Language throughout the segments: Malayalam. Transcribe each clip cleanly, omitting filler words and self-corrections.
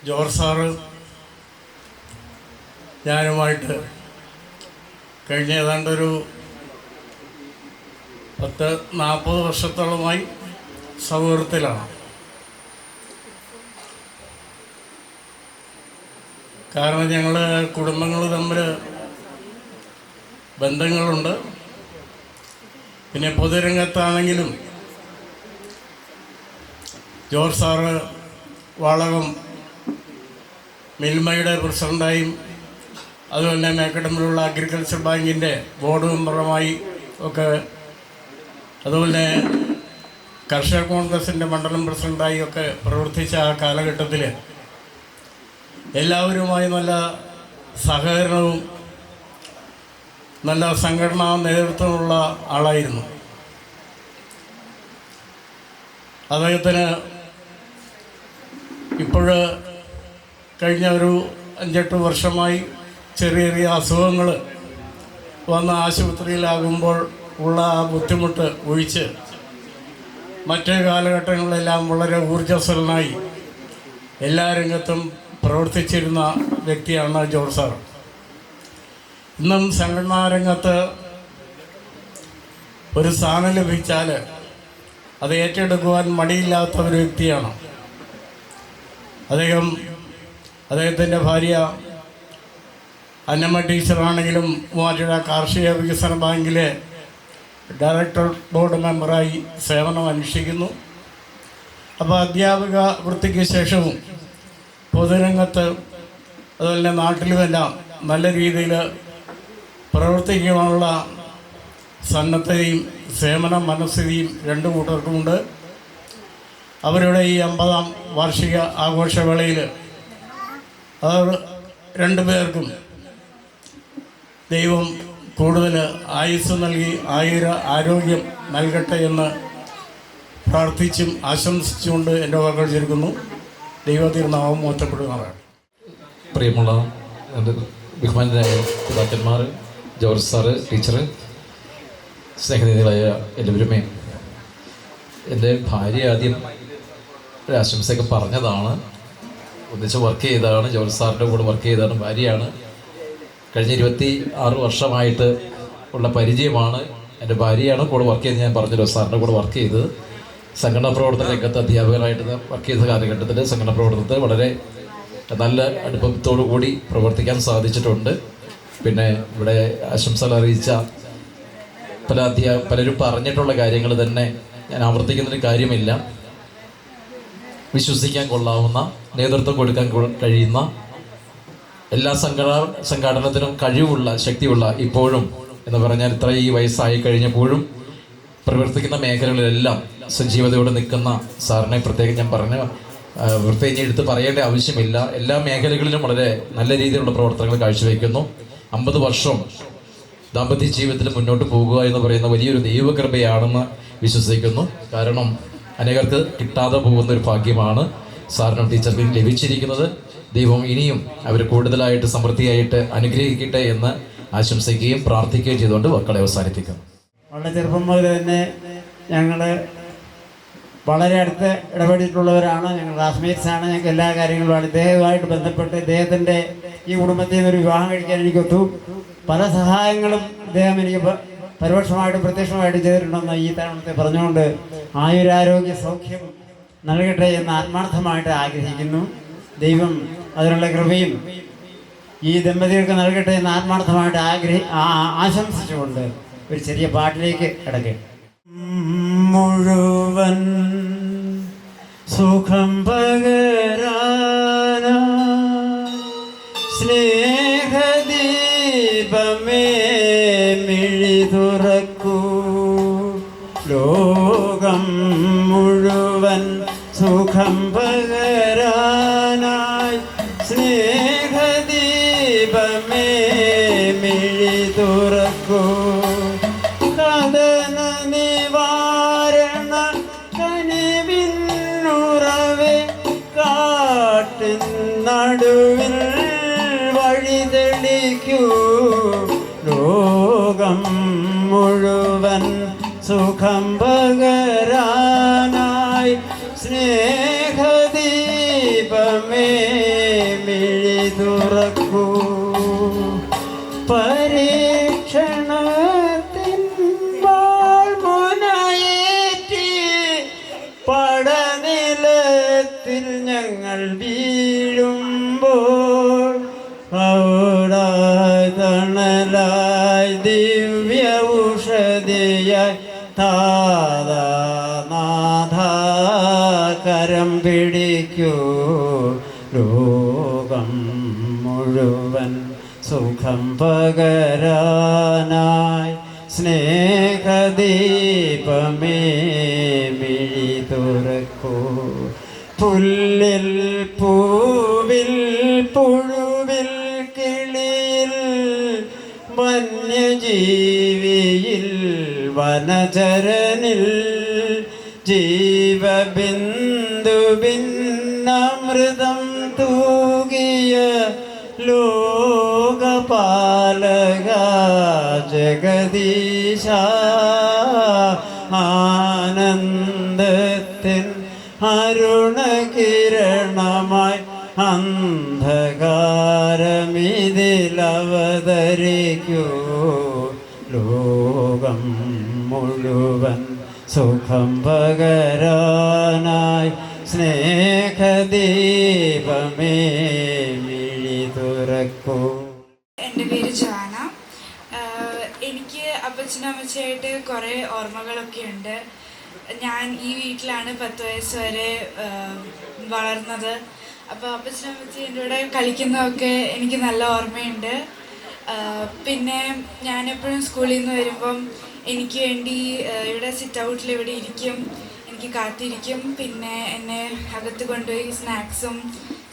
ജോർജ് സാറ് ഞാനുമായിട്ട് കഴിഞ്ഞ ഏതാണ്ടൊരു 40 വർഷത്തോളമായി സൗഹൃദത്തിലാണ്. കാരണം ഞങ്ങൾ കുടുംബങ്ങൾ തമ്മിൽ ബന്ധങ്ങളുണ്ട്. പിന്നെ പൊതുരംഗത്താണെങ്കിലും ജോർജ് സാറ് വാളകം മിൽമയുടെ പ്രസിഡൻ്റായും അതുപോലെ തന്നെ മേക്കടമ്പിലുള്ള അഗ്രികൾച്ചർ ബാങ്കിൻ്റെ ബോർഡ് മെമ്പറുമായി ഒക്കെ, അതുപോലെ കർഷക കോൺഗ്രസിൻ്റെ മണ്ഡലം പ്രസിഡൻ്റായി ഒക്കെ പ്രവർത്തിച്ച ആ കാലഘട്ടത്തിൽ എല്ലാവരുമായി നല്ല സഹകരണവും നല്ല സംഘടനാ നേതൃത്വമുള്ള ആളായിരുന്നു. അദ്ദേഹത്തിന് ഇപ്പോൾ കഴിഞ്ഞ ഒരു 5-8 വർഷമായി ചെറിയ ചെറിയ അസുഖങ്ങൾ വന്ന് ആശുപത്രിയിലാകുമ്പോൾ ഉള്ള ആ ബുദ്ധിമുട്ട് ഒഴിച്ച് മറ്റു കാലഘട്ടങ്ങളിലെല്ലാം വളരെ ഊർജ്ജസ്വലനായി എല്ലാ രംഗത്തും പ്രവർത്തിച്ചിരുന്ന വ്യക്തിയാണ് ജോർജ് സാർ. ഇന്നും സംഘടനാ രംഗത്ത് ഒരു സ്ഥാനം ലഭിച്ചാൽ അത് ഏറ്റെടുക്കുവാൻ മടിയില്ലാത്ത ഒരു വ്യക്തിയാണ് അദ്ദേഹം. അദ്ദേഹത്തിൻ്റെ ഭാര്യ അന്നമ്മ ടീച്ചറാണെങ്കിലും മൂവാറ്റുപുഴ കാർഷിക വികസന ബാങ്കിലെ ഡയറക്ടർ ബോർഡ് മെമ്പറായി സേവനം അനുഷ്ഠിക്കുന്നു. അപ്പോൾ അധ്യാപക വൃത്തിക്ക് ശേഷവും പൊതുരംഗത്ത് അതുപോലെ നാട്ടിലുമെല്ലാം നല്ല രീതിയിൽ പ്രവർത്തിക്കാനുള്ള സന്നദ്ധതയും സേവന മനസ്ഥിതിയും രണ്ടു കൂട്ടർക്കുമുണ്ട്. അവരുടെ ഈ 50-ാം വാർഷിക ആഘോഷവേളയിൽ അവർ രണ്ടുപേർക്കും ദൈവം കൂടുതൽ ആയുസ് നൽകി ആരോഗ്യം നൽകട്ടെ എന്ന് പ്രാർത്ഥിച്ചും ആശംസിച്ചുകൊണ്ട് എൻ്റെ വാക്കുകൾ ചുരുക്കുന്നു. ദൈവത്തിരുനാമം മോശപ്പെടുന്നതാണ്. പ്രിയമുള്ള ബഹുമാനരായ പിതാക്കന്മാർ, ജോർജ് സാറ്, ടീച്ചർ, സ്നേഹനിധികളായ എല്ലാവരുമേ, എൻ്റെ ഭാര്യ ആദ്യം ഒരു ആശംസയൊക്കെ പറഞ്ഞതാണ്. ഒന്നിച്ച് വർക്ക് ചെയ്തതാണ്, ജോർജ് സാറിൻ്റെ കൂടെ വർക്ക് ചെയ്തതാണ്. ഭാര്യയാണ്. കഴിഞ്ഞ 26 വർഷമായിട്ട് ഉള്ള പരിചയമാണ്. എൻ്റെ ഭാര്യയാണ് കൂടെ വർക്ക് ചെയ്ത്, ഞാൻ പറഞ്ഞല്ലോ, സാറിൻ്റെ കൂടെ വർക്ക് ചെയ്തത്. സംഘടനാ പ്രവർത്തന രംഗത്ത് അധ്യാപകരായിട്ട് വർക്ക് ചെയ്ത കാലഘട്ടത്തിൽ സംഘടനാ പ്രവർത്തനത്തിൽ വളരെ നല്ല അടുപ്പത്തോടു കൂടി പ്രവർത്തിക്കാൻ സാധിച്ചിട്ടുണ്ട്. പിന്നെ ഇവിടെ ആശംസകൾ അറിയിച്ച പലരും പറഞ്ഞിട്ടുള്ള കാര്യങ്ങൾ തന്നെ ഞാൻ ആവർത്തിക്കുന്നൊരു കാര്യമില്ല. വിശ്വസിക്കാൻ കൊള്ളാവുന്ന, നേതൃത്വം കൊടുക്കാൻ കഴിയുന്ന, എല്ലാ സംഘടനത്തിനും കഴിവുള്ള, ശക്തിയുള്ള, ഇപ്പോഴും എന്ന് പറഞ്ഞാൽ ഇത്ര ഈ വയസ്സായി കഴിഞ്ഞപ്പോഴും പ്രവർത്തിക്കുന്ന മേഖലകളിലെല്ലാം സജീവതയോടെ നിൽക്കുന്ന സാറിനെ പ്രത്യേകം ഞാൻ പ്രത്യേകം എടുത്ത് പറയേണ്ട ആവശ്യമില്ല. എല്ലാ മേഖലകളിലും വളരെ നല്ല രീതിയിലുള്ള പ്രവർത്തനങ്ങൾ കാഴ്ചവെക്കുന്നു. 50 വർഷം ദാമ്പത്യ ജീവിതത്തിൽ മുന്നോട്ട് പോകുക എന്ന് പറയുന്ന വലിയൊരു ദൈവകൃപയാണെന്ന് വിശ്വസിക്കുന്നു. കാരണം അനേകർക്ക് കിട്ടാതെ പോകുന്ന ഒരു ഭാഗ്യമാണ് സാറിനും ടീച്ചർക്കും ലഭിച്ചിരിക്കുന്നത്. ദൈവം ഇനിയും അവർ കൂടുതലായിട്ട് സമൃദ്ധിയായിട്ട് അനുഗ്രഹിക്കട്ടെ എന്ന് ആശംസിക്കുകയും പ്രാർത്ഥിക്കുകയും ചെയ്തുകൊണ്ട് വാക്കുകളെ അവസാനിപ്പിക്കുന്നു. വളരെ ചെറുപ്പം മുതൽ തന്നെ ഞങ്ങൾ വളരെ അടുത്ത് ഇടപെട്ടിട്ടുള്ളവരാണ്. ഞങ്ങൾ ക്ലാസ്മേറ്റ്സാണ്. ഞങ്ങൾക്ക് എല്ലാ കാര്യങ്ങളുമാണ്. ഇദ്ദേഹവുമായിട്ട് ബന്ധപ്പെട്ട് ഇദ്ദേഹത്തിൻ്റെ ഈ കുടുംബത്തിൽ നിന്നൊരു വിവാഹം കഴിക്കാൻ എനിക്കൊത്തു. പല സഹായങ്ങളും ഇദ്ദേഹം എനിക്ക് പരോക്ഷമായിട്ടും പ്രത്യക്ഷമായിട്ടും ചെയ്തിട്ടുണ്ടെന്ന് ഈ തവണത്തെ പറഞ്ഞുകൊണ്ട് ആയുരാരോഗ്യ സൗഖ്യം നൽകട്ടെ എന്ന് ആത്മാർത്ഥമായിട്ട് ആഗ്രഹിക്കുന്നു. ദൈവം അതിനുള്ള കൃപയും ഈ ദമ്പതികൾക്ക് നൽകട്ടെ എന്ന് ആത്മാർത്ഥമായിട്ട് ആശംസിച്ചുകൊണ്ട് ഒരു ചെറിയ പാട്ടിലേക്ക് കിടക്കട്ടെ. മുഴുവൻ സുഖം പകരാന സ്നേഹദീപമേ മിഴി തുറക്കൂ. ലോകം മുഴുവൻ സുഖം പകരാനായി സ്നേഹദീപമേ മിഴി തുറക്കൂ. കഥന നിവാരണ കനിവിന്നുറവേ കാട്ടിൻ നടുവിൽ വഴിതെളിക്കൂ. ലോകം മുഴുവൻ സുഖം പകരാനായി സ്നേഹദീപമേ ദുരിതങ്ങൾ വീഴുമ്പോൾ ഔടായി തണലായി ദിവ്യ ഔഷധിയായി താതാനാഥ കരം പിടിക്കൂ. ലോകം മുഴുവൻ സുഖം പകരാനായി സ്നേഹദീപമേ മിഴി തുറക്കൂ. പുല്ലിൽ പൂവിൽ പുഴുവിൽ കിളിയിൽ വന്യജീവിയിൽ വനചരനിൽ ജീവബിന്ദുവിന്നമൃതം തൂകിയ ലോകപാലക ജഗദീശ ആനന്ദത്തിൻ അരുണകിരണമായി അന്ധകാരമിതിലവതരിക്കൂ. ലോകം മുഴുവൻ സുഖം പകരാനായി സ്നേഹദീപമേ മിഴി തുറക്കൂ. എൻ്റെ പേര് ജാന. എനിക്ക് അപ്പച്ചനും അമ്മച്ചായിട്ട് കുറേ ഓർമ്മകളൊക്കെ ഉണ്ട്. ഞാൻ ഈ വീട്ടിലാണ് 10 വയസ്സ് വരെ വളർന്നത്. അപ്പോൾ അപ്പച്ചനും അമ്മച്ചി എൻ്റെ കൂടെ കളിക്കുന്നതൊക്കെ എനിക്ക് നല്ല ഓർമ്മയുണ്ട്. പിന്നെ ഞാനെപ്പോഴും സ്കൂളിൽ നിന്ന് വരുമ്പം എനിക്ക് വേണ്ടി ഇവിടെ സിറ്റ് ഔട്ടിൽ ഇവിടെ ഇരിക്കും, എനിക്ക് കാത്തിരിക്കും. പിന്നെ എന്നെ അകത്ത് കൊണ്ടുപോയി സ്നാക്സും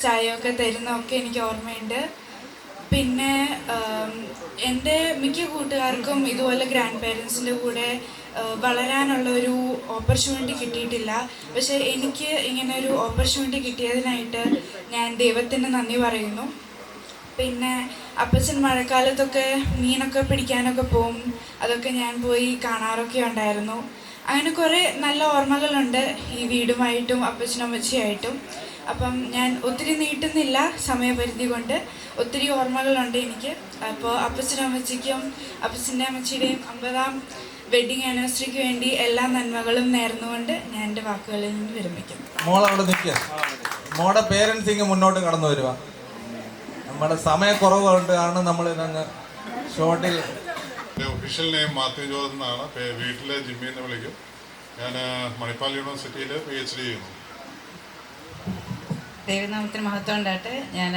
ചായയൊക്കെ തരുന്നതൊക്കെ എനിക്ക് ഓർമ്മയുണ്ട്. പിന്നെ എൻ്റെ മിക്ക കൂട്ടുകാർക്കും ഇതുപോലെ ഗ്രാൻഡ് പേരൻസിൻ്റെ കൂടെ വളരാനുള്ളൊരു ഓപ്പർച്യൂണിറ്റി കിട്ടിയിട്ടില്ല. പക്ഷേ എനിക്ക് ഇങ്ങനെ ഒരു ഓപ്പർച്യൂണിറ്റി കിട്ടിയതിനായിട്ട് ഞാൻ ദൈവത്തിന് നന്ദി പറയുന്നു. പിന്നെ അപ്പച്ചൻ മഴക്കാലത്തൊക്കെ മീനൊക്കെ പിടിക്കാനൊക്കെ പോകും, അതൊക്കെ ഞാൻ പോയി കാണാറൊക്കെ ഉണ്ടായിരുന്നു. അങ്ങനെ കുറേ നല്ല ഓർമ്മകളുണ്ട് ഈ വീടുമായിട്ടും അപ്പച്ചനും അമ്മച്ചിയായിട്ടും. അപ്പം ഞാൻ ഒത്തിരി നീട്ടുന്നില്ല സമയപരിധി കൊണ്ട്. ഒത്തിരി ഓർമ്മകളുണ്ട് എനിക്ക്. അപ്പോൾ അപ്പച്ചനും അമ്മച്ചിക്കും അപ്പച്ചൻ്റെ അമ്മച്ചിയുടെയും 50ാം വെഡ്ഡിങ് ആനിവേഴ്സറിക്ക് വേണ്ടി എല്ലാ നന്മകളും നേർന്നുകൊണ്ട് ഞാൻ എൻ്റെ വാക്കുകളിൽ നിന്ന് വിരമിക്കും. മോളവിടെ നിൽക്കുക. മോളുടെ പേരൻസ് ഇങ്ങ് മുന്നോട്ട് കടന്നു വരുക. നമ്മുടെ സമയക്കുറവുണ്ട് കാരണം നമ്മൾ ഇതങ്ങ് ഷോർട്ടിൽ. ഒഫീഷ്യൽ നെയിം മാത്യു ജോർജ് എന്നാണ്. വീട്ടിലെ ജിമ്മി എന്ന് വിളിക്കും. ഞാൻ മണിപ്പാൽ യൂണിവേഴ്സിറ്റിയിൽ PhD ചെയ്യുന്നു. ദൈവനാമത്തിന് മഹത്വം ഉണ്ടായിട്ട്. ഞാൻ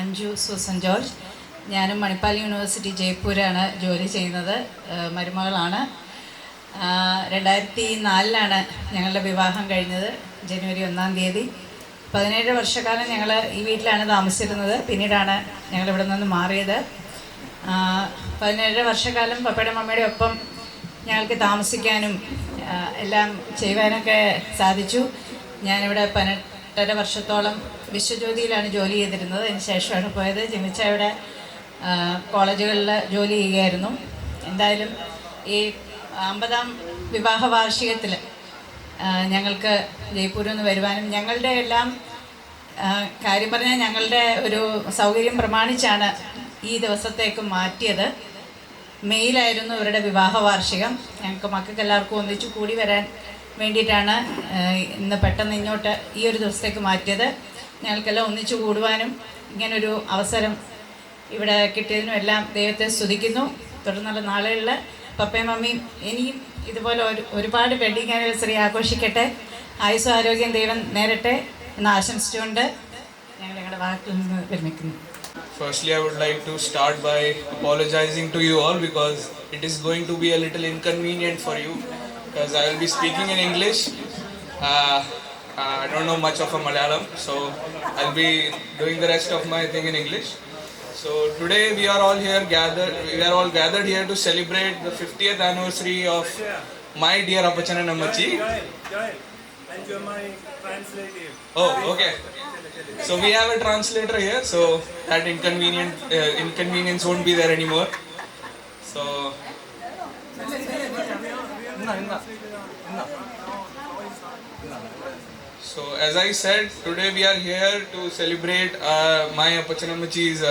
അഞ്ജു സൂസൻ ജോർജ്. ഞാനും മണിപ്പാൽ യൂണിവേഴ്സിറ്റി ജയ്പൂരാണ് ജോലി ചെയ്യുന്നത്. മരുമകളാണ്. 2004 ഞങ്ങളുടെ വിവാഹം കഴിഞ്ഞത്, ജനുവരി 1-ാം തീയതി. 17 വർഷക്കാലം ഞങ്ങൾ ഈ വീട്ടിലാണ് താമസിച്ചിരുന്നത്. പിന്നീടാണ് ഞങ്ങളിവിടെ നിന്ന് മാറിയത്. 17 വർഷക്കാലം പപ്പയുടെ മമ്മയുടെ ഒപ്പം ഞങ്ങൾക്ക് താമസിക്കാനും എല്ലാം ചെയ്യുവാനൊക്കെ സാധിച്ചു. ഞാനിവിടെ 18 വർഷത്തോളം വിശ്വജ്യോതിയിലാണ് ജോലി ചെയ്തിരുന്നത്. അതിന് ശേഷമാണ് പോയത്. ജിമിച്ചയുടെ കോളേജുകളിൽ ജോലി ചെയ്യുകയായിരുന്നു. എന്തായാലും ഈ 50ാം വിവാഹ വാർഷികത്തിൽ ഞങ്ങൾക്ക് ജയ്പൂരിൽ നിന്ന് വരുവാനും ഞങ്ങളുടെ എല്ലാം കാര്യം പറഞ്ഞാൽ ഞങ്ങളുടെ ഒരു സൗകര്യം പ്രമാണിച്ചാണ് ഈ ദിവസത്തേക്ക് മാറ്റിയത്. മെയ്യിലായിരുന്നു ഇവരുടെ വിവാഹ വാർഷികം. ഞങ്ങൾക്ക് മക്കൾക്ക് എല്ലാവർക്കും ഒന്നിച്ചു കൂടി വരാൻ വേണ്ടിയിട്ടാണ് ഇന്ന് പെട്ടെന്ന് ഇങ്ങോട്ട് ഈ ഒരു ദിവസത്തേക്ക് മാറ്റിയത്. ഞങ്ങൾക്കെല്ലാം ഒന്നിച്ചു കൂടുവാനും ഇങ്ങനൊരു അവസരം ഇവിടെ കിട്ടിയതിനും എല്ലാം ദൈവത്തെ സ്തുതിക്കുന്നു. തുടർന്നുള്ള നാളുകളിൽ പപ്പയും മമ്മിയും ഇനിയും ഇതുപോലെ ഒരുപാട് വെഡ്ഡിങ് ആനിവേഴ്സറി ആഘോഷിക്കട്ടെ. ആയുസ്സും ആരോഗ്യം ദൈവം നേരട്ടെ എന്ന് ആശംസിച്ചുകൊണ്ട് ഞങ്ങൾ ഞങ്ങളുടെ വാക്കിൽ നിന്ന് വിരമിക്കുന്നു. Firstly, I would like to start by apologizing to you all because it is going to be a little inconvenient for you because I will be speaking in English. I don't know much of a Malayalam, so I'll be doing the rest of my thing in English. So today we are all gathered here to celebrate the 50th anniversary of my dear Appachan and Ammachi. And you're my translator. Oh, okay. So we have a translator here, so that inconvenience won't be there anymore. So as I said, today we are here to celebrate my Appachan Ammachi's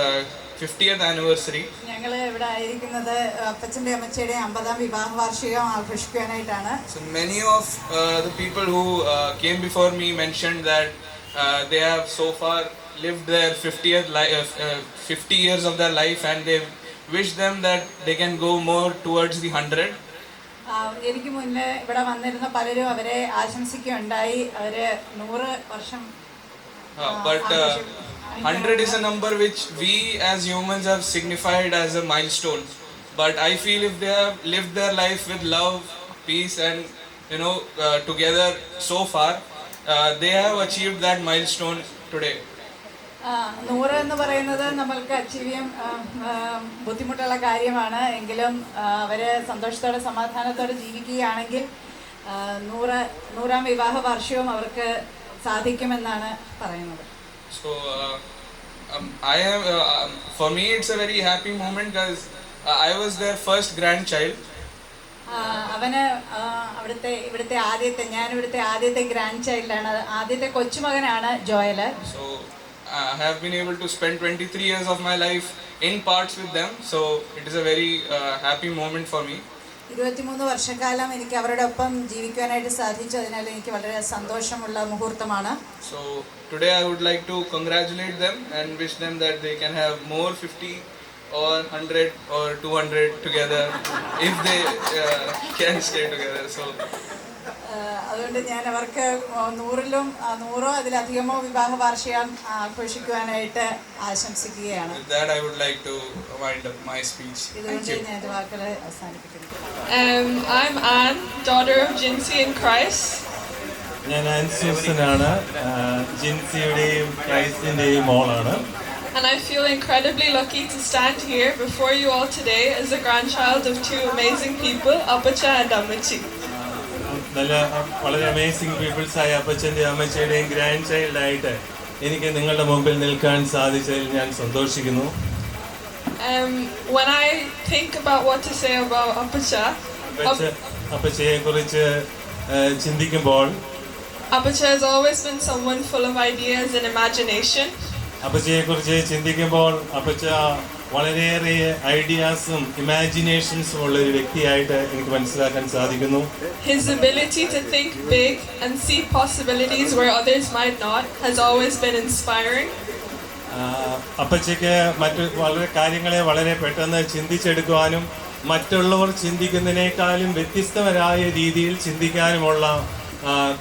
50th anniversary. ഞങ്ങൾ ഇവിടെ ആയിരിക്കുന്നത് അപ്പച്ചൻ്റെ അമ്മച്ചിയുടെ 50ാം വിവാഹ വാർഷികം ആഘോഷിക്കാനായിട്ടാണ്. So many of the people who came before me mentioned that they have so far lived their 50 years of their life, and they wish them that they can go more towards the 100. എനിക്ക് മുന്നേ ഇവിടെ വന്നിരുന്ന പലരും അവരെ ആശംസിക്കുകയുണ്ടായി. അവര് 100 വർഷം. But 100 is a number which we as humans have signified as a milestone. But I feel if they have lived their life with love, peace, and together so far, they have achieved that milestone today. 100 എന്ന് പറയുന്നത് നമ്മൾക്ക് അച്ചീവ് ചെയ്യാൻ ബുദ്ധിമുട്ടുള്ള കാര്യമാണ്. എങ്കിലും അവര് സന്തോഷത്തോടെ സമാധാനത്തോടെ ജീവിക്കുകയാണെങ്കിൽ 100ാം വിവാഹ വാർഷികവും അവർക്ക് സാധിക്കുമെന്നാണ് പറയുന്നത്. So for me it's a very happy moment because I was their first grandchild. അവന് ഇവിടുത്തെ ആദ്യത്തെ ഗ്രാൻഡ് ചൈൽഡാണ്, ആദ്യത്തെ കൊച്ചുമകനാണ് Joel. So I have been able to spend 23 years of my life in parts with them, so it is a very happy moment for me. 23 വർഷക്കാലം എനിക്ക് അവരുടെ ഒപ്പം ജീവിക്കാനായിട്ട് സാധിച്ചു. അതിനാൽ എനിക്ക് വളരെ സന്തോഷമുള്ള മുഹൂർത്തമാണ്. So today I would like to congratulate them and wish them that they can have more 50 or 100 or 200 together if they can stay together. So അതുകൊണ്ട് ഞാൻ അവർക്ക് 100 അതിലധികമോ വിവാഹ വാർഷികം ആഘോഷിക്കുവാനായിട്ട് ആശംസിക്കുകയാണ്. With that I would like to wind up my speech. ഇതുകൊണ്ട് ഞാൻ വാക്കുകൾ അവസാനിപ്പിക്കുന്നു. I'm Anne, daughter of Jinsey in Christ. ഞാൻ ആൻസൂസനാണ്, ജിൻസിയുടെയും ക്രൈസ്റ്റിൻ്റെയും മോളാണ്. And I feel incredibly lucky to stand here before you all today as a grandchild of two amazing people, Appacha and Ammachi. വളരെ അമേസിംഗ് പീപ്പിൾസായ അപ്പച്ചൻ്റെയും അമ്മച്ചിയുടെയും ഗ്രാൻഡ് ചൈൽഡായിട്ട് എനിക്ക് നിങ്ങളുടെ മുമ്പിൽ നിൽക്കാൻ സാധിച്ചതിൽ ഞാൻ സന്തോഷിക്കുന്നു. When I think about what to say about അപ്പച്ചയെ കുറിച്ച് ചിന്തിക്കുമ്പോൾ Appacha has always been someone full of ideas and imagination. അപ്പച്ചയെ കുറിച്ച് ചിന്തിക്കുമ്പോൾ അപ്പച്ച വളരെയേറെ ഐഡിയാസും ഇമാജിനേഷൻസും ഉള്ള ഒരു വ്യക്തിയായിട്ട് എനിക്ക് മനസ്സിലാക്കാൻ സാധിക്കുന്നു. His ability to think big and see possibilities where others might not has always been inspiring. അപ്പച്ചയ്ക്ക് കാര്യങ്ങളെ വളരെ പെട്ടെന്ന് ചിന്തിച്ചെടുക്കുവാനും മറ്റുള്ളവർ ചിന്തിക്കുന്നതിനേക്കാളും വ്യത്യസ്തമായ രീതിയിൽ ചിന്തിക്കാനുമുള്ള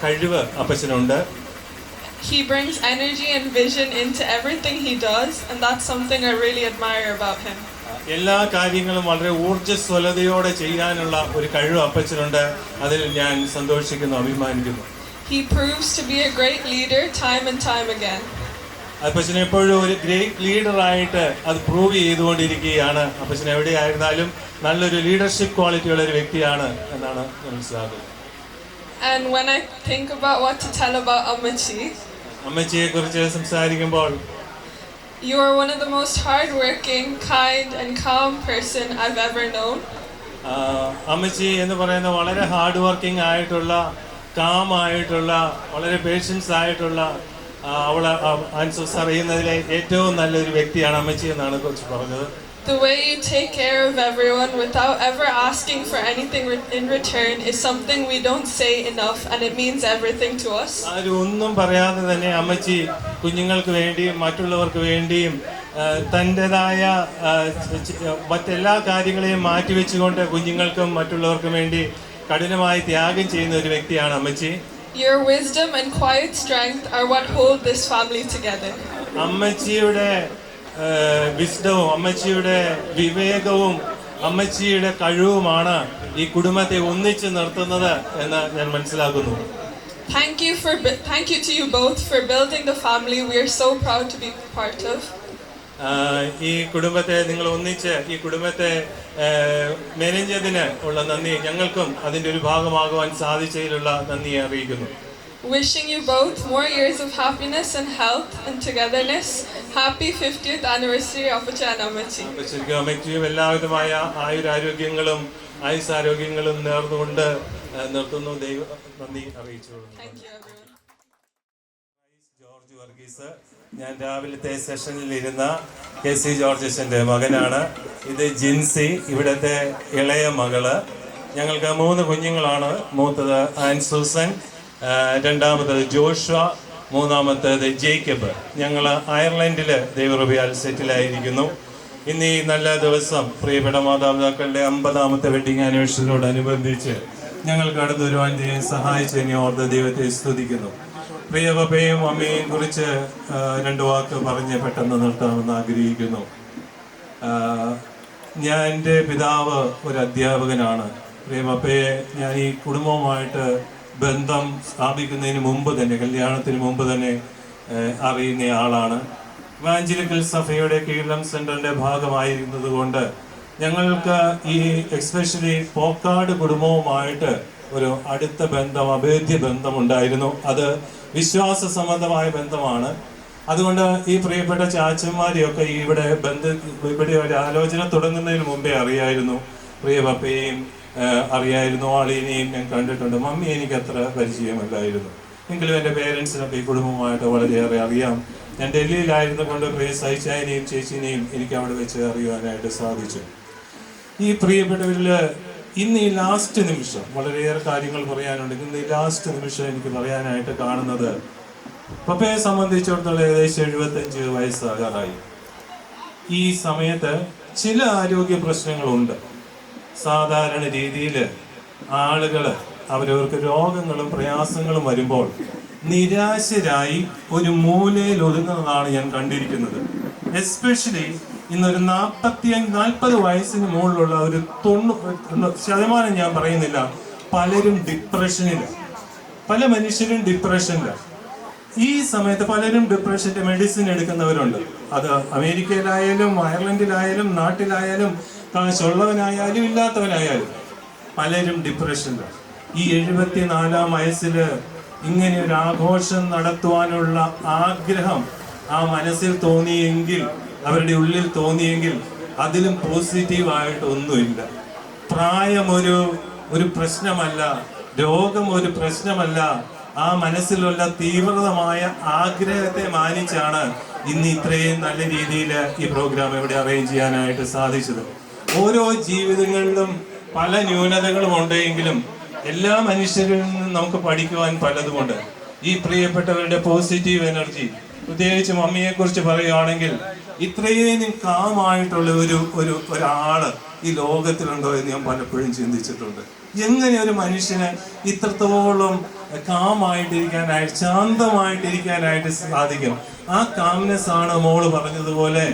കഴിവ് അപ്പച്ചനുണ്ട്. He brings energy and vision into everything he does, and that's something I really admire about him. എല്ലാ കാര്യങ്ങളും വളരെ ഊർജ്ജസ്വലതയോടെ ചെയ്യാനുള്ള ഒരു കഴിവ് അപ്പച്ചനുണ്ട്. അതിൽ ഞാൻ സന്തോഷിക്കുന്നു, അഭിമാനിക്കുന്നു. He proves to be a great leader time and time again. അപ്പച്ചൻ എപ്പോഴും ഒരു ഗ്രേറ്റ് ലീഡറായിട്ട് അത് പ്രൂവ് ചെയ്തുകൊണ്ടിരിക്കുകയാണ്. അപ്പച്ചൻ എവിടെയായിരുന്നാലും നല്ലൊരു ലീഡർഷിപ്പ് ക്വാളിറ്റി ഉള്ള ഒരു വ്യക്തിയാണ് എന്നാണ് മനസ്സിലാക്കുന്നത്. And when I think about what to tell about Ammachi, അമ്മച്ചിയെ കുറിച്ച് സംസാരിക്കുമ്പോൾ you are one of the most hardworking, kind and calm person I've ever known. അമ്മച്ചി എന്ന് പറയുന്ന വളരെ ഹാർഡ് വർക്കിംഗ് ആയിട്ടുള്ള, കാം ആയിട്ടുള്ള, വളരെ പേഷ്യൻസ് ആയിട്ടുള്ള, അവളെ ആൻസൂസ് അറിയുന്നതിലെ ഏറ്റവും നല്ലൊരു വ്യക്തിയാണ് അമ്മച്ചി എന്നാണ് കൊച്ചു പറഞ്ഞത്. The way you take care of everyone without ever asking for anything in return is something we don't say enough, and it means everything to us. ആരും ഒന്നും പറയാതെ തന്നെ അമ്മച്ചി കുഞ്ഞുങ്ങൾക്ക് വേണ്ടിയും മറ്റുള്ളവർക്ക് വേണ്ടിയും തൻ്റെതായ മറ്റെല്ലാ കാര്യങ്ങളെയും മാറ്റിവെച്ചുകൊണ്ട് കുഞ്ഞുങ്ങൾക്കും മറ്റുള്ളവർക്കും വേണ്ടി കഠിനമായി ത്യാഗം ചെയ്യുന്ന ഒരു വ്യക്തിയാണ് അമ്മച്ചി. Your wisdom and quiet strength are what hold this family together. അമ്മച്ചിയുടെ വിസ്ഡവും അമ്മച്ചിയുടെ വിവേകവും അമ്മച്ചിയുടെ കഴിവുമാണ് ഈ കുടുംബത്തെ ഒന്നിച്ചു നിർത്തുന്നത് എന്ന് ഞാൻ മനസ്സിലാക്കുന്നു. Thank you to you both for building the family we are so proud to be part of. ഈ കുടുംബത്തെ നിങ്ങൾ ഒന്നിച്ച് ഈ കുടുംബത്തെ മാനേജ് ചെയ്തതിന് ഉള്ള നന്ദി, ഞങ്ങൾക്കും അതിൻ്റെ ഒരു ഭാഗമാകുവാൻ സാധിച്ചതിലുള്ള നന്ദി അറിയിക്കുന്നു. Wishing you both more years of happiness and health and togetherness. Happy 50th anniversary Appacha and Ammachi. ശരിക്കും അമ്മയ്ക്കും എല്ലാവിധമായ ആയുരാരോഗ്യങ്ങളും ആയുസാരോഗ്യങ്ങളും നേർന്നുകൊണ്ട് നിർത്തുന്നു. ദൈവം നന്ദി അറിയിച്ചു. ജോർജ് വർഗീസ്, ഞാൻ രാവിലത്തെ സെഷനിലിരുന്ന KC ജോർജസിൻ്റെ മകനാണ്. ഇത് ജിൻസി, ഇവിടുത്തെ ഇളയ മകള്. ഞങ്ങൾക്ക് 3 കുഞ്ഞുങ്ങളാണ്. മൂത്തത് ആൻസൂസൻ, രണ്ടാമത്തത് ജോഷ്വ, മൂന്നാമത്തേത് ജേക്കബ്. ഞങ്ങൾ അയർലൻഡിൽ ദൈവകൃപയാൽ സെറ്റിലായിരിക്കുന്നു. ഇന്ന് ഈ നല്ല ദിവസം പ്രിയപ്പെട്ട മാതാപിതാക്കളുടെ 50ാമത്തെ വെഡിങ് ആനിവേഴ്സറിയോടനുബന്ധിച്ച് ഞങ്ങൾ കടന്നു വരുവാൻ ദൈവം സഹായിച്ചതിനെ ഓർത്ത് ദൈവത്തെ സ്തുതിക്കുന്നു. പ്രിയ പപ്പയും അമ്മയെയും കുറിച്ച് 2 വാക്ക് പറഞ്ഞ് പെട്ടെന്ന് നിർത്താമെന്ന് ആഗ്രഹിക്കുന്നു. എൻ്റെ പിതാവ് ഒരു അധ്യാപകനാണ്. പ്രിയ പപ്പയെ ഞാൻ ഈ കുടുംബവുമായിട്ട് ബന്ധം സ്ഥാപിക്കുന്നതിന് മുമ്പ് തന്നെ, കല്യാണത്തിന് മുമ്പ് തന്നെ അറിയുന്ന ആളാണ്. ഇവാഞ്ചലിക്കൽ സഭയുടെ കീഴം സെൻറ്ററിൻ്റെ ഭാഗമായിരുന്നത് കൊണ്ട് ഞങ്ങൾക്ക് ഈ എക്സ്പെഷ്യലി പോക്കാട് കുടുംബവുമായിട്ട് ഒരു അടുത്ത ബന്ധം, അഭേദ്യ ബന്ധമുണ്ടായിരുന്നു. അത് വിശ്വാസ സംബന്ധമായ ബന്ധമാണ്. അതുകൊണ്ട് ഈ പ്രിയപ്പെട്ട ചാച്ചന്മാരെയൊക്കെ ഇവിടെ ഒരു ആലോചന തുടങ്ങുന്നതിന് മുമ്പേ അറിയായിരുന്നു. പ്രിയ പപ്പയെയും അറിയായിരുന്നു, ആളിനെയും ഞാൻ കണ്ടിട്ടുണ്ട്. മമ്മി എനിക്ക് അത്ര പരിചയമല്ലായിരുന്നു, എങ്കിലും എൻ്റെ പേരൻസിനൊക്കെ ഈ കുടുംബമായിട്ട് വളരെയേറെ അറിയാം. ഞാൻ ഡൽഹിയിലായിരുന്നു കൊണ്ട് പ്രിയ സൈച്ചായനെയും ചേച്ചിനെയും എനിക്ക് അവിടെ വെച്ച് അറിയുവാനായിട്ട് സാധിച്ചു. ഈ പ്രിയപ്പെട്ടവരിൽ ഇന്ന് ഈ ലാസ്റ്റ് നിമിഷം വളരെയേറെ കാര്യങ്ങൾ പറയാനുണ്ട്. ഇന്ന് ഈ ലാസ്റ്റ് നിമിഷം എനിക്ക് പറയാനായിട്ട് കാണുന്നത്, പപ്പയെ സംബന്ധിച്ചിടത്തോളം ഏകദേശം 75 വയസ്സാകാറായി. ഈ സമയത്ത് ചില ആരോഗ്യ പ്രശ്നങ്ങളുണ്ട്. സാധാരണ രീതിയിൽ ആളുകൾ അവരവർക്ക് രോഗങ്ങളും പ്രയാസങ്ങളും വരുമ്പോൾ നിരാശരായി ഒരു മൂലയിൽ ഒതുങ്ങുന്നതാണ് ഞാൻ കണ്ടിരിക്കുന്നത്. എസ്പെഷ്യലി ഇന്നൊരു 40 വയസ്സിന് മുകളിലുള്ള ഒരു 90% ഞാൻ പറയുന്നില്ല, പലരും ഡിപ്രഷനിലാണ്. പല മനുഷ്യരും ഡിപ്രഷനിലാണ്. ഈ സമയത്ത് പലരും ഡിപ്രഷൻ്റെ മെഡിസിൻ എടുക്കുന്നവരുണ്ട്. അത് അമേരിക്കയിലായാലും അയർലൻഡിലായാലും നാട്ടിലായാലും കാശുള്ളവനായാലും ഇല്ലാത്തവനായാലും പലരും ഡിപ്രഷനിലാണ്. ഈ 74-ാം വയസ്സിൽ ഇങ്ങനെ ഒരു ആഘോഷം നടത്തുവാനുള്ള ആഗ്രഹം ആ മനസ്സിൽ തോന്നിയെങ്കിൽ, അവരുടെ ഉള്ളിൽ തോന്നിയെങ്കിൽ അതിലും പോസിറ്റീവായിട്ട് ഒന്നുമില്ല. പ്രായം ഒരു പ്രശ്നമല്ല, രോഗം ഒരു പ്രശ്നമല്ല. ആ മനസ്സിലുള്ള തീവ്രതമായ ആഗ്രഹത്തെ മാനിച്ചാണ് ഇന്ന് ഇത്രയും നല്ല രീതിയിൽ ഈ പ്രോഗ്രാം ഇവിടെ അറേഞ്ച് ചെയ്യാനായിട്ട് സാധിച്ചത്. ഓരോ ജീവിതങ്ങളിലും പല ന്യൂനതകളും ഉണ്ടെങ്കിലും എല്ലാ മനുഷ്യരിൽ നിന്നും നമുക്ക് പഠിക്കുവാൻ പലതുമുണ്ട്. ഈ പ്രിയപ്പെട്ടവരുടെ പോസിറ്റീവ് എനർജി, പ്രത്യേകിച്ച് മമ്മിയെക്കുറിച്ച് പറയുകയാണെങ്കിൽ ഇത്രയും കാമായിട്ടുള്ള ഒരാള് ഈ ലോകത്തിലുണ്ടോ എന്ന് ഞാൻ പലപ്പോഴും ചിന്തിച്ചിട്ടുണ്ട്. എങ്ങനെ ഒരു മനുഷ്യന് ഇത്രത്തോളം കാമായിട്ടിരിക്കാനായിട്ട്, ശാന്തമായിട്ടിരിക്കാനായിട്ട് സാധിക്കും? ആ കാംനെസ് ആണ് മോള് പറഞ്ഞതുപോലെ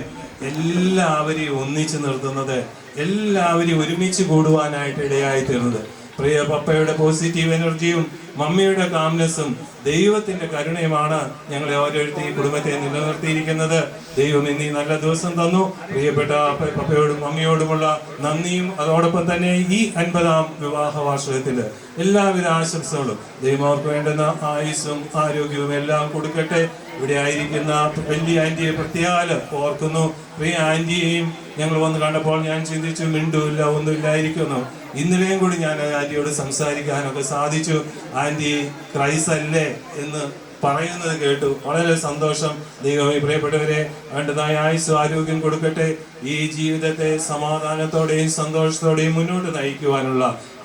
എല്ലാവരെയും ഒന്നിച്ചു നിർത്തുന്നത്, എല്ലാവരെയും ഒരുമിച്ച് കൂടുവാനായിട്ട് ഇടയായി തീർന്നത്. പ്രിയ പപ്പയുടെ പോസിറ്റീവ് എനർജിയും മമ്മിയുടെ കാംനെസ്സും ദൈവത്തിന്റെ കരുണയുമാണ് ഞങ്ങളെ ഓരോരുത്തരും ഈ കുടുംബത്തെ നിലനിർത്തിയിരിക്കുന്നത്. ദൈവം ഇന്ന് ഈ നല്ല ദിവസം തന്നു. പ്രിയപ്പെട്ട പപ്പയോടും മമ്മിയോടുമുള്ള നന്ദിയും അതോടൊപ്പം തന്നെ ഈ 50-ാം വിവാഹ വാർഷികത്തിൽ എല്ലാവിധ ആശംസകളും ദൈവം അവർക്ക് വേണ്ടുന്ന ആയുസ്സും ആരോഗ്യവും എല്ലാം കൊടുക്കട്ടെ. ഇവിടെ ആയിരിക്കുന്ന വലിയ ആന്റിയെ പ്രത്യേകം ഓർക്കുന്നു. പ്രിയ ആന്റിയെയും ഞങ്ങൾ വന്ന് കണ്ടപ്പോൾ ഞാൻ ചിന്തിച്ചു, മിണ്ടുമില്ല, ഒന്നുമില്ലായിരിക്കുന്നു. ഇന്നലെയും കൂടി ഞാൻ ആന്റിയോട് സംസാരിക്കാനൊക്കെ സാധിച്ചു. ആന്റി ക്രൈസ്റ്റ് അല്ലേ എന്ന് പറയുന്നത് കേട്ടു. വളരെ സന്തോഷം. ദൈവമേ പ്രിയപ്പെട്ടവരെ വേണ്ടതായ ആയുസ്സും ആരോഗ്യം കൊടുക്കട്ടെ. ഈ ജീവിതത്തെ സമാധാനത്തോടെയും സന്തോഷത്തോടെയും മുന്നോട്ട് നയിക്കുവാനുള്ള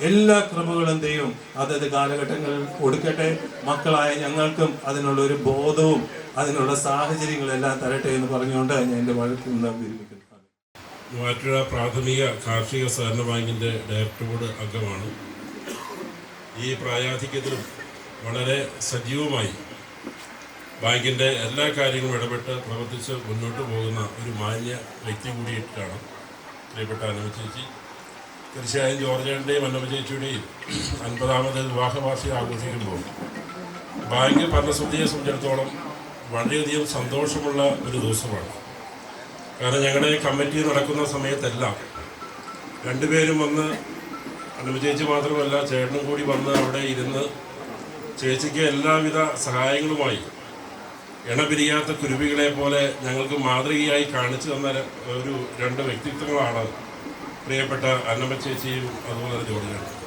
എല്ലാ കൃപകളും ദൈവം അതത് കാലഘട്ടങ്ങളിൽ കൊടുക്കട്ടെ. മക്കളായ ഞങ്ങൾക്കും അതിനുള്ള ഒരു ബോധവും അതിനുള്ള സാഹചര്യങ്ങളെല്ലാം തരട്ടെ എന്ന് പറഞ്ഞുകൊണ്ട് ഞാൻ എൻ്റെ വഴക്കിൽ നിന്ന് വിരമിക്കുന്നു. മൂവാറ്റുപുഴ പ്രാഥമിക കാർഷിക സഹകരണ ബാങ്കിൻ്റെ ഡയറക്ടർ ബോർഡ് അംഗമാണ്. ഈ പ്രായാധിക്യത്തിലും വളരെ സജീവമായി ബാങ്കിൻ്റെ എല്ലാ കാര്യങ്ങളും ഇടപെട്ട് പ്രവർത്തിച്ച് മുന്നോട്ട് പോകുന്ന ഒരു മാന്യ വ്യക്തി കൂടിയിട്ടാണ് പ്രിയപ്പെട്ട അന്നമ്മ ചേച്ചി. തീർച്ചയായും ജോർജേൻ്റെയും അന്നമ്മ ചേച്ചിയുടെയും 50-ാമത് വിവാഹ വാർഷികം ആഘോഷിക്കുമ്പോൾ ബാങ്ക് ഭരണസമിതിയെ സംബന്ധിച്ചിടത്തോളം വളരെയധികം സന്തോഷമുള്ള ഒരു ദിവസമാണ്. കാരണം ഞങ്ങളുടെ കമ്മിറ്റി നടക്കുന്ന സമയത്തെല്ലാം രണ്ടുപേരും വന്ന്, അന്നമ്മ ചേച്ചി മാത്രമല്ല ചേട്ടനും കൂടി വന്ന് അവിടെ ഇരുന്ന് ചേച്ചിക്ക് എല്ലാവിധ സഹായങ്ങളുമായി എണപിരിയാത്ത കുരുവികളെ പോലെ ഞങ്ങൾക്ക് മാതൃകയായി കാണിച്ചു തന്ന ഒരു 2 വ്യക്തിത്വങ്ങളാണ് പ്രിയപ്പെട്ട അന്നമ്മ ചേച്ചിയും അതുപോലെ ജോർജേട്ടനും.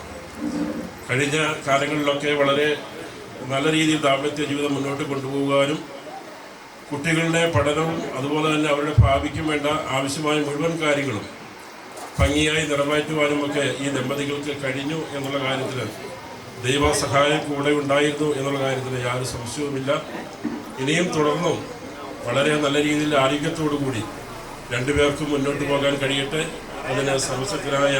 കഴിഞ്ഞ കാലങ്ങളിലൊക്കെ വളരെ നല്ല രീതിയിൽ ദാമ്പത്യ ജീവിതം മുന്നോട്ട് കൊണ്ടുപോകാനും കുട്ടികളുടെ പഠനവും അതുപോലെ തന്നെ അവരുടെ ഭാവിക്കും വേണ്ട ആവശ്യമായ മുഴുവൻ കാര്യങ്ങളും ഭംഗിയായി നിറവേറ്റുവാനും ഒക്കെ ഈ ദമ്പതികൾക്ക് കഴിഞ്ഞു എന്നുള്ള കാര്യത്തിൽ ദൈവസഹായം കൂടെ ഉണ്ടായിരുന്നു എന്നുള്ള കാര്യത്തിൽ യാതൊരു സംശയവുമില്ല. ഇനിയും തുടർന്നും വളരെ നല്ല രീതിയിൽ ആരോഗ്യത്തോടു കൂടി രണ്ടുപേർക്കും മുന്നോട്ട് പോകാൻ കഴിയട്ടെ. അതിന് സർവശക്തനായ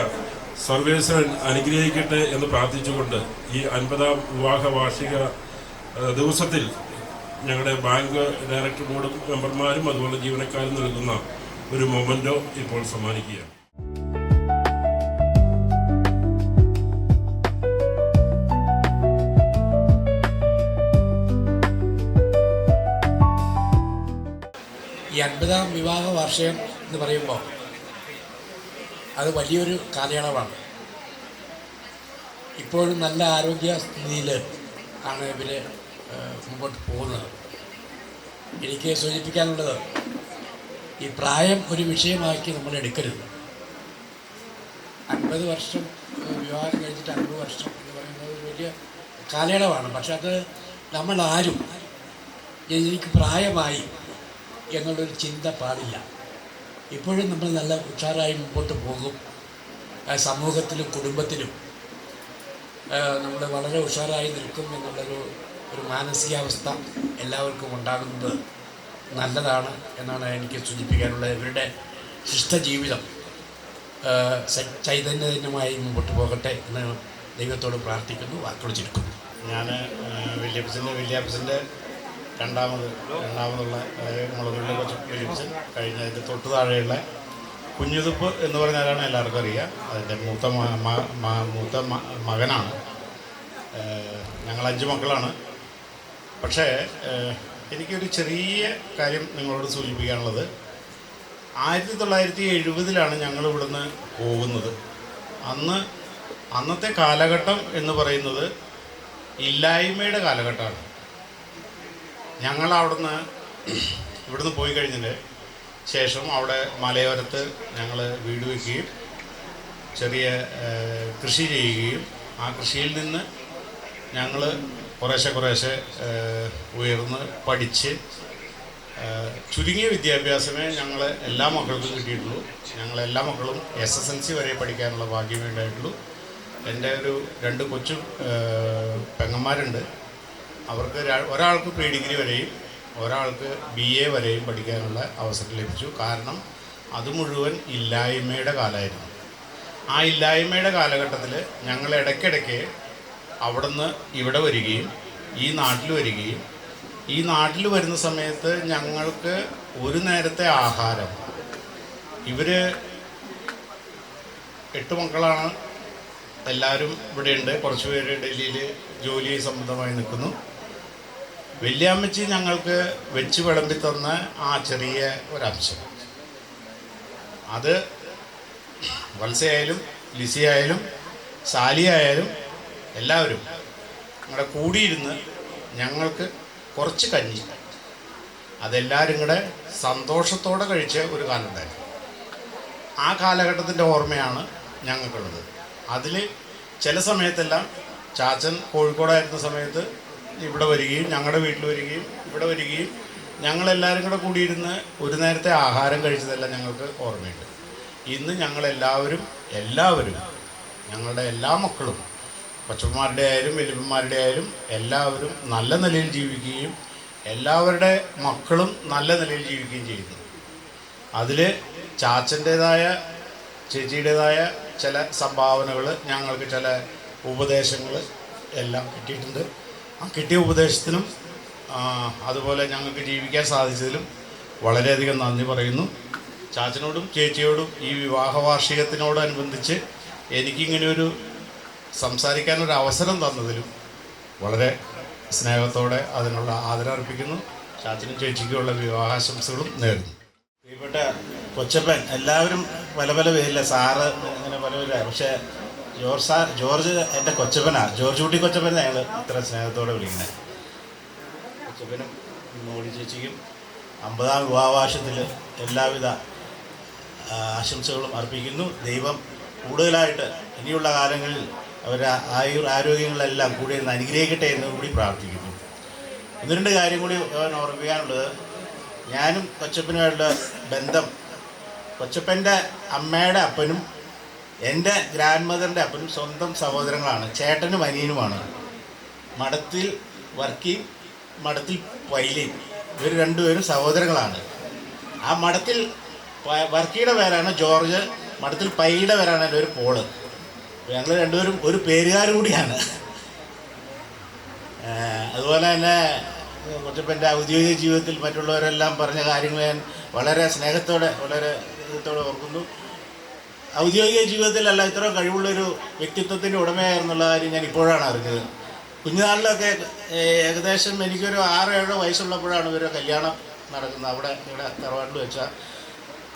സർവേശ്വരൻ അനുഗ്രഹിക്കട്ടെ എന്ന് പ്രാർത്ഥിച്ചുകൊണ്ട് ഈ 50ാം വിവാഹ വാർഷിക ദിവസത്തിൽ ഞങ്ങളുടെ ബാങ്ക് ഡയറക്ടർ ബോർഡ് മെമ്പർമാരും അതുപോലെ ജീവനക്കാരും നൽകുന്ന ഒരു മൊമെൻറ്റോ ഇപ്പോൾ സമ്മാനിക്കുകയാണ്. ഈ 50ാം വിവാഹ വാർഷികം എന്ന് പറയുമ്പോൾ അത് വലിയൊരു കാലയളവാണ്. ഇപ്പോഴും നല്ല ആരോഗ്യസ്ഥിതിയിൽ ആണ് ഇവർ മുമ്പോട്ട് പോകുന്നത്. എനിക്ക് സൂചിപ്പിക്കാനുള്ളത്, ഈ പ്രായം ഒരു വിഷയമാക്കി നമ്മൾ എടുക്കരുത്. 50 വർഷം വിവാഹം കഴിച്ചിട്ട് 50 വർഷം എന്ന് പറയുന്നത് ഒരു വലിയ കാലയളവാണ്. പക്ഷെ അത് നമ്മളാരും എനിക്ക് പ്രായമായി എന്നുള്ളൊരു ചിന്ത പാടില്ല. ഇപ്പോഴും നമ്മൾ നല്ല ഉഷാറായി മുമ്പോട്ട് പോകും. സമൂഹത്തിലും കുടുംബത്തിലും നമ്മൾ വളരെ ഉഷാറായി നിൽക്കും എന്നുള്ളൊരു മാനസികാവസ്ഥ എല്ലാവർക്കും ഉണ്ടാകുന്നത് നല്ലതാണ് എന്നാണ് എനിക്ക് സൂചിപ്പിക്കാനുള്ളത്. ഇവരുടെ ശിഷ്ടജീവിതം ചൈതന്യമായി മുമ്പോട്ട് പോകട്ടെ എന്ന് ദൈവത്തോട് പ്രാർത്ഥിക്കുന്നു. വാക്കുകൾ ചുരുക്കുന്നു. ഞാൻ വല്യപ്പച്ചൻ്റെ രണ്ടാമതുള്ള മുളകുള്ള വല്യപ്പച്ചൻ കഴിഞ്ഞതിൻ്റെ തൊട്ട് താഴെയുള്ള കുഞ്ഞുതുപ്പ് എന്ന് പറഞ്ഞാലാണ് എല്ലാവർക്കും അറിയാം. അതിൻ്റെ മൂത്ത മകനാണ്. ഞങ്ങൾ 5 മക്കളാണ്. പക്ഷേ എനിക്കൊരു ചെറിയ കാര്യം നിങ്ങളോട് സൂചിപ്പിക്കാനുള്ളത്, 1970-ലാണ് ഞങ്ങൾ ഇവിടുന്ന് പോകുന്നത്. അന്നത്തെ കാലഘട്ടം എന്ന് പറയുന്നത് ഇല്ലായ്മയുടെ കാലഘട്ടമാണ്. ഞങ്ങൾ ഇവിടുന്ന് പോയി കഴിഞ്ഞതിന് ശേഷം അവിടെ മലയോരത്ത് ഞങ്ങൾ വീട് വയ്ക്കുകയും ചെറിയ കൃഷി ചെയ്യുകയും ആ കൃഷിയിൽ നിന്ന് ഞങ്ങൾ കുറേശ്ശെ ഉയർന്ന് പഠിച്ച് ചുരുങ്ങിയ വിദ്യാഭ്യാസമേ ഞങ്ങൾ എല്ലാ മക്കൾക്കും കിട്ടിയിട്ടുള്ളൂ. ഞങ്ങളെല്ലാ മക്കളും SSLC വരെ പഠിക്കാനുള്ള ഭാഗ്യമേ ഉണ്ടായിട്ടുള്ളൂ. എൻ്റെ 2 കൊച്ചു പെങ്ങന്മാരുണ്ട്. അവർക്ക് ഒരാൾക്ക് പ്രീ ഡിഗ്രി വരെയും ഒരാൾക്ക് BA വരെയും പഠിക്കാനുള്ള അവസരം ലഭിച്ചു. കാരണം അത് മുഴുവൻ ഇല്ലായ്മയുടെ കാലമായിരുന്നു. ആ ഇല്ലായ്മയുടെ കാലഘട്ടത്തിൽ ഞങ്ങൾ ഇടയ്ക്കിടയ്ക്ക് അവിടുന്ന് ഇവിടെ വരികയും ഈ നാട്ടിൽ വരികയും ഈ നാട്ടിൽ വരുന്ന സമയത്ത് ഞങ്ങൾക്ക് ഒരു നേരത്തെ ആഹാരം, ഇവർ 8 മക്കളാണ്. എല്ലാവരും ഇവിടെയുണ്ട്. കുറച്ച് പേര് ഡൽഹിയിൽ ജോലി സംബന്ധമായി നിൽക്കുന്നു. വല്യാമ്മച്ചി ഞങ്ങൾക്ക് വെച്ച് വിളമ്പി തന്ന ആ ചെറിയ ഒരംശം, അത് വത്സയായാലും ലിസിയായാലും സാലിയായാലും എല്ലാവരും ഞങ്ങളുടെ കൂടിയിരുന്ന് ഞങ്ങൾക്ക് കുറച്ച് കഞ്ഞി അതെല്ലാവരും കൂടെ സന്തോഷത്തോടെ കഴിച്ച ഒരു കാലമുണ്ടായിരുന്നു. ആ കാലഘട്ടത്തിൻ്റെ ഓർമ്മയാണ് ഞങ്ങൾക്കുള്ളത്. അതിൽ ചില സമയത്തെല്ലാം ചാച്ചൻ കോഴിക്കോടായിരുന്ന സമയത്ത് ഇവിടെ വരികയും ഞങ്ങളുടെ വീട്ടിൽ വരികയും ഇവിടെ വരികയും ഞങ്ങളെല്ലാവരും കൂടെ കൂടിയിരുന്ന് ഒരു നേരത്തെ ആഹാരം കഴിച്ചതെല്ലാം ഞങ്ങൾക്ക് ഓർമ്മയുണ്ട്. ഇന്ന് ഞങ്ങളെല്ലാവരും ഞങ്ങളുടെ എല്ലാ മക്കളും കൊച്ചന്മാരുടെ ആയാലും വലിയപ്പന്മാരുടെ ആയാലും എല്ലാവരും നല്ല നിലയിൽ ജീവിക്കുകയും എല്ലാവരുടെ മക്കളും നല്ല നിലയിൽ ജീവിക്കുകയും ചെയ്യുന്നു. അതിൽ ചാച്ചൻ്റേതായ ചേച്ചിയുടേതായ ചില സംഭാവനകൾ, ഞങ്ങൾക്ക് ചില ഉപദേശങ്ങൾ എല്ലാം കിട്ടിയിട്ടുണ്ട്. ആ കിട്ടിയ ഉപദേശത്തിനും അതുപോലെ ഞങ്ങൾക്ക് ജീവിക്കാൻ സാധിച്ചതിലും വളരെയധികം നന്ദി പറയുന്നു. ചാച്ചനോടും ചേച്ചിയോടും ഈ വിവാഹ വാർഷികത്തിനോടനുബന്ധിച്ച് എനിക്കിങ്ങനെയൊരു സംസാരിക്കാനൊരു അവസരം തന്നതിലും വളരെ സ്നേഹത്തോടെ അതിനുള്ള ആദരവർപ്പിക്കുന്നു. ചാച്ചനും ചേച്ചിക്കുമുള്ള വിവാഹാശംസകളും നേരുന്നു. പ്രിയപ്പെട്ട കൊച്ചപ്പൻ, എല്ലാവരും പല പല പേരില്ല, സാറ് അങ്ങനെ പല പേരാണ്. പക്ഷേ ജോർജ് എൻ്റെ കൊച്ചപ്പനാണ്. ജോർജ് കുട്ടി കൊച്ചപ്പൻ ഞങ്ങൾ ഇത്ര സ്നേഹത്തോടെ വിളിക്കുന്നത്. കൊച്ചപ്പനും മോളി ചേച്ചിക്കും 50ാം വിവാഹവാർഷികത്തിൽ എല്ലാവിധ ആശംസകളും അർപ്പിക്കുന്നു. ദൈവം കൂടുതലായിട്ട് ഇനിയുള്ള കാലങ്ങളിൽ അവരുടെ ആരോഗ്യങ്ങളെല്ലാം കൂടി അനുഗ്രഹിക്കട്ടെ എന്ന് കൂടി പ്രാർത്ഥിക്കുന്നു. 1-2 കാര്യം കൂടി ഓർമ്മിക്കാനുള്ളത്, ഞാനും കൊച്ചപ്പനുമായിട്ടുള്ള ബന്ധം, കൊച്ചപ്പൻ്റെ അമ്മയുടെ അപ്പനും എൻ്റെ ഗ്രാൻഡ് അപ്പനും സ്വന്തം സഹോദരങ്ങളാണ്. ചേട്ടനും അനിയനുമാണ്. മഠത്തിൽ പൈലിയും. ഇവർ രണ്ടുപേരും സഹോദരങ്ങളാണ്. ആ മഠത്തിൽ വർക്കിയുടെ പേരാണ് ജോർജ്, മഠത്തിൽ പൈയുടെ പേരാണ് എൻ്റെ ഒരു പോള്. ഞങ്ങൾ രണ്ടുപേരും ഒരു പേരുകാരും കൂടിയാണ്. അതുപോലെ തന്നെ കുറച്ചിപ്പോൾ എൻ്റെ ഔദ്യോഗിക ജീവിതത്തിൽ മറ്റുള്ളവരെല്ലാം പറഞ്ഞ കാര്യങ്ങൾ ഞാൻ വളരെ സ്നേഹത്തോടെ വളരെ ഇതത്തോടെ ഓർക്കുന്നു. ഔദ്യോഗിക ജീവിതത്തിലല്ല ഇത്ര കഴിവുള്ളൊരു വ്യക്തിത്വത്തിൻ്റെ ഉടമയായിരുന്നുള്ള കാര്യം ഞാൻ ഇപ്പോഴാണ് അറിഞ്ഞത്. കുഞ്ഞുനാളിലൊക്കെ ഏകദേശം എനിക്കൊരു 6-7 വയസ്സുള്ളപ്പോഴാണ് ഇവരുടെ കല്യാണം നടക്കുന്നത്, അവിടെ ഇവിടെ തറവാട്ടിൽ വെച്ചാൽ.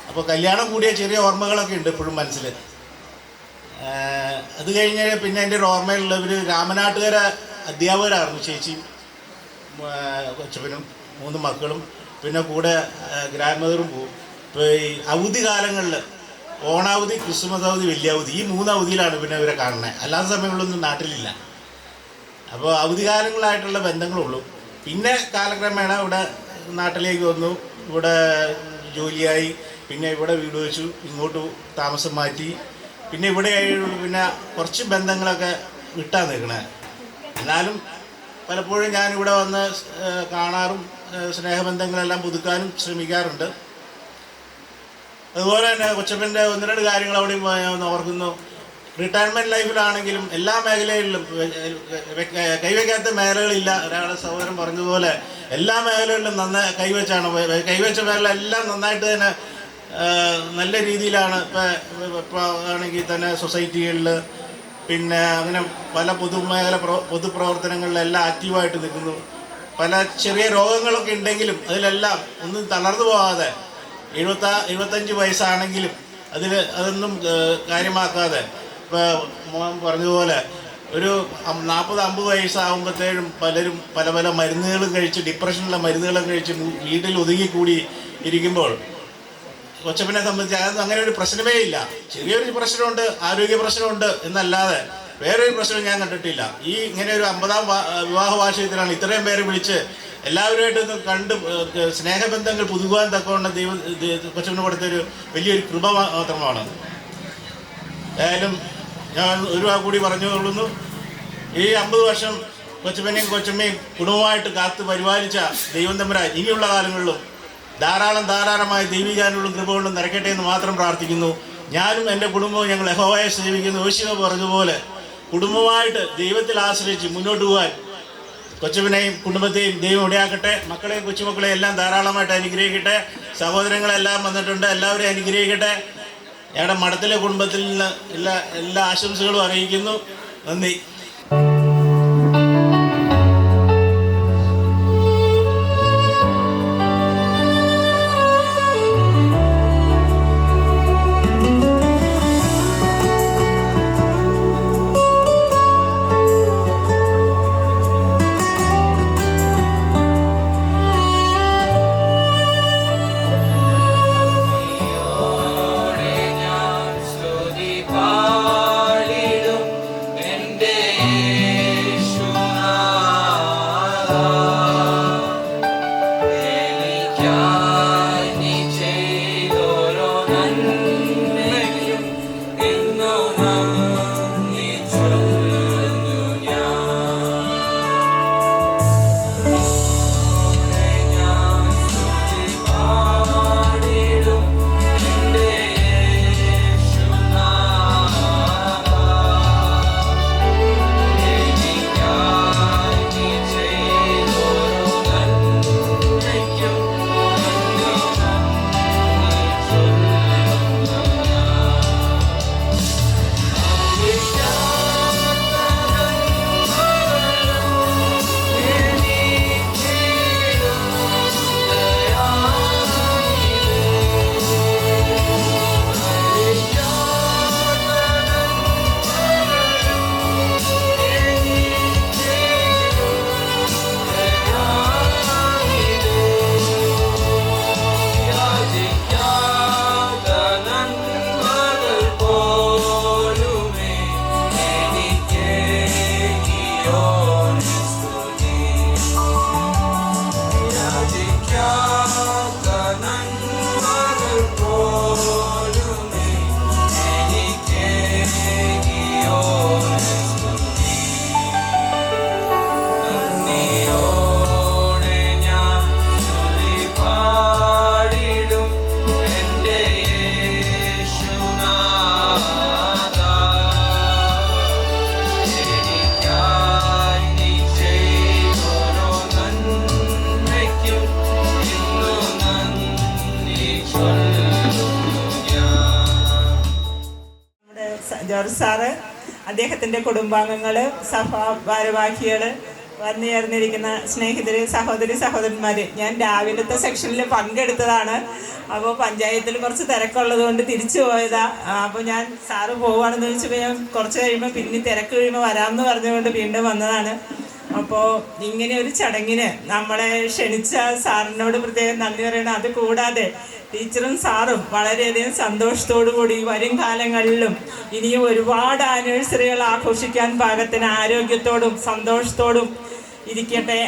അപ്പോൾ കല്യാണം കൂടിയ ചെറിയ ഓർമ്മകളൊക്കെ ഉണ്ട് ഇപ്പോഴും മനസ്സിൽ. അത് കഴിഞ്ഞ് പിന്നെ എൻ്റെ ഒരു ഓർമ്മയിലുള്ളവർ രാമനാട്ടുകര അധ്യാപകരായിരുന്നു. ചേച്ചിയും കൊച്ചപ്പനും 3 മക്കളും പിന്നെ കൂടെ ഗ്രാൻഡ് മദറും പോകും. ഇപ്പോൾ ഈ അവധി കാലങ്ങളിൽ ഓണാവധി, ക്രിസ്മസ് അവധി, വലിയ അവധി, ഈ 3 അവധിയിലാണ് പിന്നെ ഇവരെ കാണുന്നത്. അല്ലാത്ത സമയങ്ങളൊന്നും നാട്ടിലില്ല. അപ്പോൾ അവധികാലങ്ങളായിട്ടുള്ള ബന്ധങ്ങളുള്ളൂ. പിന്നെ കാലക്രമേണ ഇവിടെ നാട്ടിലേക്ക് വന്നു, ഇവിടെ ജോലിയായി, പിന്നെ ഇവിടെ വീട് വെച്ചു, ഇങ്ങോട്ട് താമസം മാറ്റി, പിന്നെ ഇവിടെ പിന്നെ കുറച്ച് ബന്ധങ്ങളൊക്കെ വിട്ടാ നിൽക്കണേ. എന്നാലും പലപ്പോഴും ഞാനിവിടെ വന്ന് കാണാറും സ്നേഹബന്ധങ്ങളെല്ലാം പുതുക്കാനും ശ്രമിക്കാറുണ്ട്. അതുപോലെ തന്നെ കൊച്ചപ്പൻ്റെ 1-2 കാര്യങ്ങൾ അവിടെയും ഞാൻ ഓർക്കുന്നു. റിട്ടയർമെൻറ്റ് ലൈഫിലാണെങ്കിലും എല്ലാ മേഖലകളിലും കൈവയ്ക്കാത്ത മേഖലകളില്ല. ഒരാളുടെ സഹോദരൻ പറഞ്ഞതുപോലെ എല്ലാ മേഖലകളിലും കൈവച്ചാണ്. കൈവച്ച മേഖലയെല്ലാം നന്നായിട്ട് തന്നെ നല്ല രീതിയിലാണ്. ഇപ്പോൾ ആണെങ്കിൽ തന്നെ സൊസൈറ്റികളിൽ പിന്നെ അങ്ങനെ പല പൊതുപ്രവർത്തനങ്ങളിലെല്ലാം ആക്റ്റീവായിട്ട് നിൽക്കുന്നു. പല ചെറിയ രോഗങ്ങളൊക്കെ ഉണ്ടെങ്കിലും അതിലെല്ലാം ഒന്നും തളർന്നു പോകാതെ 75 വയസ്സാണെങ്കിലും അതൊന്നും കാര്യമാക്കാതെ, ഇപ്പോൾ മോൻ പറഞ്ഞതുപോലെ ഒരു 40-50 വയസ്സാകുമ്പോഴത്തേനും പലരും പല പല മരുന്നുകളും കഴിച്ച്, ഡിപ്രഷനുള്ള മരുന്നുകളും കഴിച്ച് വീട്ടിൽ ഒതുങ്ങിക്കൂടി ഇരിക്കുമ്പോൾ കൊച്ചപ്പനെ സംബന്ധിച്ച് അതൊന്നും അങ്ങനെ ഒരു പ്രശ്നമേ ഇല്ല. ചെറിയൊരു പ്രശ്നമുണ്ട്, ആരോഗ്യ പ്രശ്നമുണ്ട് എന്നല്ലാതെ വേറൊരു പ്രശ്നം ഞാൻ കണ്ടിട്ടില്ല. ഈ ഇങ്ങനെ ഒരു 50-ാം വിവാഹ വാർഷികത്തിലാണ് ഇത്രയും പേരെ വിളിച്ച് എല്ലാവരുമായിട്ടൊന്ന് കണ്ട് സ്നേഹബന്ധങ്ങൾ പുതുക്കുവാൻ തക്കവണ്ണം ദൈവം കൊച്ചപ്പന് കൊടുത്തൊരു വലിയൊരു കൃപ മാത്രമാണ്. ഏതായാലും ഞാൻ ഒരു വാക്ക് കൂടി പറഞ്ഞുകൊള്ളുന്നു. ഈ 50 വർഷം കൊച്ചപ്പനെയും കൊച്ചമ്മയും കുടുംബമായിട്ട് കാത്ത് പരിപാലിച്ച ദൈവം തമ്പുരാൻ ഇനിയുള്ള കാലങ്ങളിലും ധാരാളമായ ദൈവികാനുകളും കൃപകളും നിറയ്ക്കട്ടെ എന്ന് മാത്രം പ്രാർത്ഥിക്കുന്നു. ഞാനും എൻ്റെ കുടുംബവും ഞങ്ങൾ യഹോവയെ സേവിക്കുന്നു. യോശുവ പറഞ്ഞതുപോലെ കുടുംബമായിട്ട് ദൈവത്തിൽ ആശ്രയിച്ച് മുന്നോട്ട് പോകാൻ കൊച്ചപ്പനെയും കുടുംബത്തെയും ദൈവം ഇടയാക്കട്ടെ. മക്കളെയും കൊച്ചുമക്കളെയും എല്ലാം ധാരാളമായിട്ട് അനുഗ്രഹിക്കട്ടെ. സഹോദരങ്ങളെല്ലാം വന്നിട്ടുണ്ട്, എല്ലാവരെയും അനുഗ്രഹിക്കട്ടെ. ഞങ്ങളുടെ മഠത്തിലെ കുടുംബത്തിൽ നിന്ന് എല്ലാ ആശംസകളും അറിയിക്കുന്നു. നന്ദി. പാടിടും എൻ്റെ ജോർജ് സാറ്, അദ്ദേഹത്തിൻ്റെ കുടുംബാംഗങ്ങൾ, സഭാ ഭാരവാഹികൾ, വന്നു ചേർന്നിരിക്കുന്ന സ്നേഹിതർ, സഹോദരന്മാർ. ഞാൻ രാവിലത്തെ സെക്ഷനിൽ പങ്കെടുത്തതാണ്. അപ്പോൾ പഞ്ചായത്തിൽ കുറച്ച് തിരക്കുള്ളത് കൊണ്ട് തിരിച്ചു പോയതാ. അപ്പോൾ ഞാൻ സാറ് പോവുകയാണെന്ന് ചോദിച്ചപ്പോൾ ഞാൻ കുറച്ച് കഴിയുമ്പോൾ പിന്നെ തിരക്ക് കഴിയുമ്പോൾ വരാമെന്ന് പറഞ്ഞുകൊണ്ട് വീണ്ടും വന്നതാണ്. അപ്പോൾ ഇങ്ങനെ ഒരു ചടങ്ങിന് നമ്മളെ ക്ഷണിച്ച സാറിനോട് പ്രത്യേകം നന്ദി പറയണം. അത് കൂടാതെ ടീച്ചറും സാറും വളരെയധികം സന്തോഷത്തോടു കൂടി വരും കാലങ്ങളിലും ഇനിയും ഒരുപാട് ആനിവേഴ്സറികൾ ആഘോഷിക്കാൻ പാകത്തിന് ആരോഗ്യത്തോടും സന്തോഷത്തോടും ഇരിക്കട്ടെ.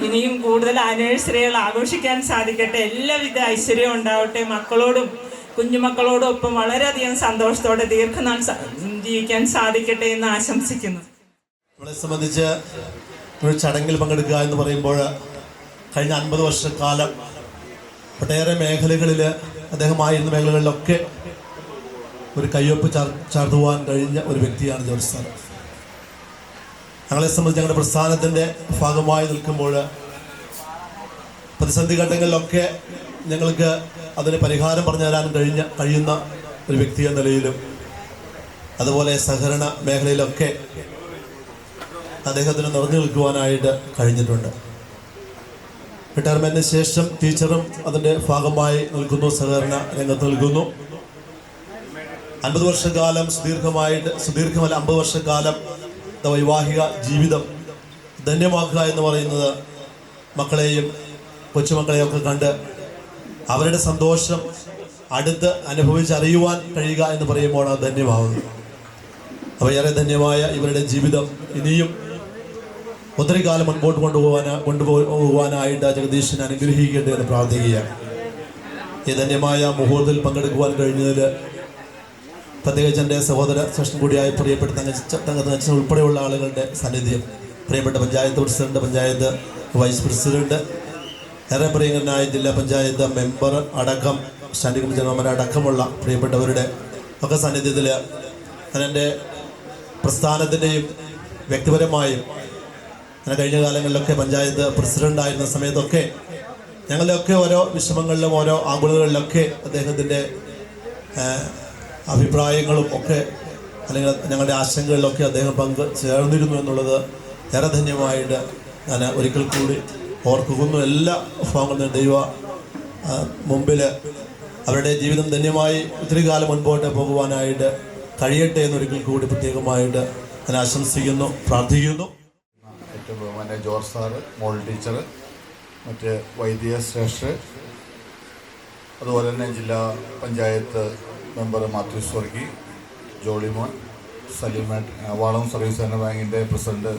ഇനിയും കൂടുതൽ ആനിവേഴ്സറികൾ ആഘോഷിക്കാൻ സാധിക്കട്ടെ. എല്ലാവിധ ഐശ്വര്യവും ഉണ്ടാവട്ടെ. മക്കളോടും കുഞ്ഞുമക്കളോടും ഒപ്പം വളരെയധികം സന്തോഷത്തോടെ ദീർഘനാൾ ജീവിക്കാൻ സാധിക്കട്ടെ എന്ന് ആശംസിക്കുന്നു. നമ്മളെ സംബന്ധിച്ച് ഒരു ചടങ്ങിൽ പങ്കെടുക്കുക എന്ന് പറയുമ്പോൾ കഴിഞ്ഞ 50 വർഷക്കാലം ഒട്ടേറെ മേഖലകളിൽ അദ്ദേഹമായിരുന്ന മേഖലകളിലൊക്കെ ഒരു കയ്യൊപ്പ് ചാർത്തുവാൻ കഴിഞ്ഞ ഒരു വ്യക്തിയാണ് ജോർജ് സാർ. ഞങ്ങളെ സംബന്ധിച്ച് ഞങ്ങളുടെ പ്രസ്ഥാനത്തിൻ്റെ ഭാഗമായി നിൽക്കുമ്പോൾ പ്രതിസന്ധി ഘട്ടങ്ങളിലൊക്കെ ഞങ്ങൾക്ക് അതിന് പരിഹാരം പറഞ്ഞു തരാൻ കഴിയുന്ന ഒരു വ്യക്തി എന്ന നിലയിലും അതുപോലെ സഹകരണ മേഖലയിലൊക്കെ അദ്ദേഹത്തിന് നിറഞ്ഞു നിൽക്കുവാനായിട്ട് കഴിഞ്ഞിട്ടുണ്ട്. റിട്ടയർമെൻറ്റിന് ശേഷം ടീച്ചറും അതിൻ്റെ ഭാഗമായി നിൽക്കുന്നു, സഹകരണ രംഗത്ത് നിൽക്കുന്നു. 50 വർഷക്കാലം സുദീർഘമല്ല 50 വർഷക്കാലം വൈവാഹിക ജീവിതം ധന്യമാക്കുക എന്ന് പറയുന്നത് മക്കളെയും കൊച്ചുമക്കളെയും ഒക്കെ കണ്ട് അവരുടെ സന്തോഷം അടുത്ത് അനുഭവിച്ചറിയുവാൻ കഴിയുക എന്ന് പറയുമ്പോൾ അത് ധന്യമാവുന്നു. അപ്പോൾ ഏറെ ധന്യമായ ഇവരുടെ ജീവിതം ഇനിയും ഒത്തിരി കാലം മുൻപോട്ട് കൊണ്ടുപോകാനായിട്ട് ജഗദീശനെ അനുഗ്രഹിക്കട്ടെ എന്ന് പ്രാർത്ഥിക്കുകയാണ്. ഈ ധന്യമായ മുഹൂർത്തത്തിൽ പങ്കെടുക്കുവാൻ കഴിഞ്ഞതിൽ പ്രത്യേകിച്ച് എൻ്റെ സഹോദര സെഷൻ കൂടിയായി പ്രിയപ്പെട്ട തങ്കച്ചൻ ഉൾപ്പെടെയുള്ള ആളുകളുടെ സാന്നിധ്യം, പ്രിയപ്പെട്ട panchayat president, panchayat vice president, ഏറെ പ്രിയങ്കരനായ ജില്ലാ പഞ്ചായത്ത് മെമ്പർ അടക്കം, സ്റ്റാൻഡിംഗ് കമ്മിറ്റി ചെയർമാൻ അടക്കമുള്ള പ്രിയപ്പെട്ടവരുടെ ഒക്കെ സാന്നിധ്യത്തിൽ ഞാൻ എൻ്റെ പ്രസ്ഥാനത്തിൻ്റെയും വ്യക്തിപരമായും ഞാൻ കഴിഞ്ഞ കാലങ്ങളിലൊക്കെ പഞ്ചായത്ത് പ്രസിഡൻ്റായിരുന്ന സമയത്തൊക്കെ ഞങ്ങളുടെയൊക്കെ ഓരോ വിഷമങ്ങളിലും ഓരോ ആകുലകളിലൊക്കെ അദ്ദേഹത്തിൻ്റെ അഭിപ്രായങ്ങളും ഒക്കെ അല്ലെങ്കിൽ ഞങ്ങളുടെ ആശങ്കകളിലൊക്കെ അദ്ദേഹം ചേർന്നിരുന്നു എന്നുള്ളത് ഏറെ ധന്യമായിട്ട് ഞാൻ ഒരിക്കൽ കൂടി ഓർക്കുന്നു. എല്ലാ ഭാഗങ്ങളും ദൈവ മുമ്പിൽ അവരുടെ ജീവിതം ധന്യമായി ഒത്തിരി കാലം മുൻപോട്ട് പോകുവാനായിട്ട് കഴിയട്ടെ എന്നൊരിക്കൽ കൂടി പ്രത്യേകമായിട്ട് ഞാൻ ആശംസിക്കുന്നു, പ്രാർത്ഥിക്കുന്നു. ഏറ്റവും ബഹുമാന്യ ജോർജ് സാറ്, മോൾ ടീച്ചർ, മറ്റ് വൈദ്യ ശ്രേഷ്ഠർ, അതുപോലെ തന്നെ ജില്ലാ പഞ്ചായത്ത് മെമ്പർ മാത്യൂസ് വർഗി, ജോളിമോൻ, സലീമായിട്ട്, വാളം സർവീസ് സഹകരണ ബാങ്കിൻ്റെ president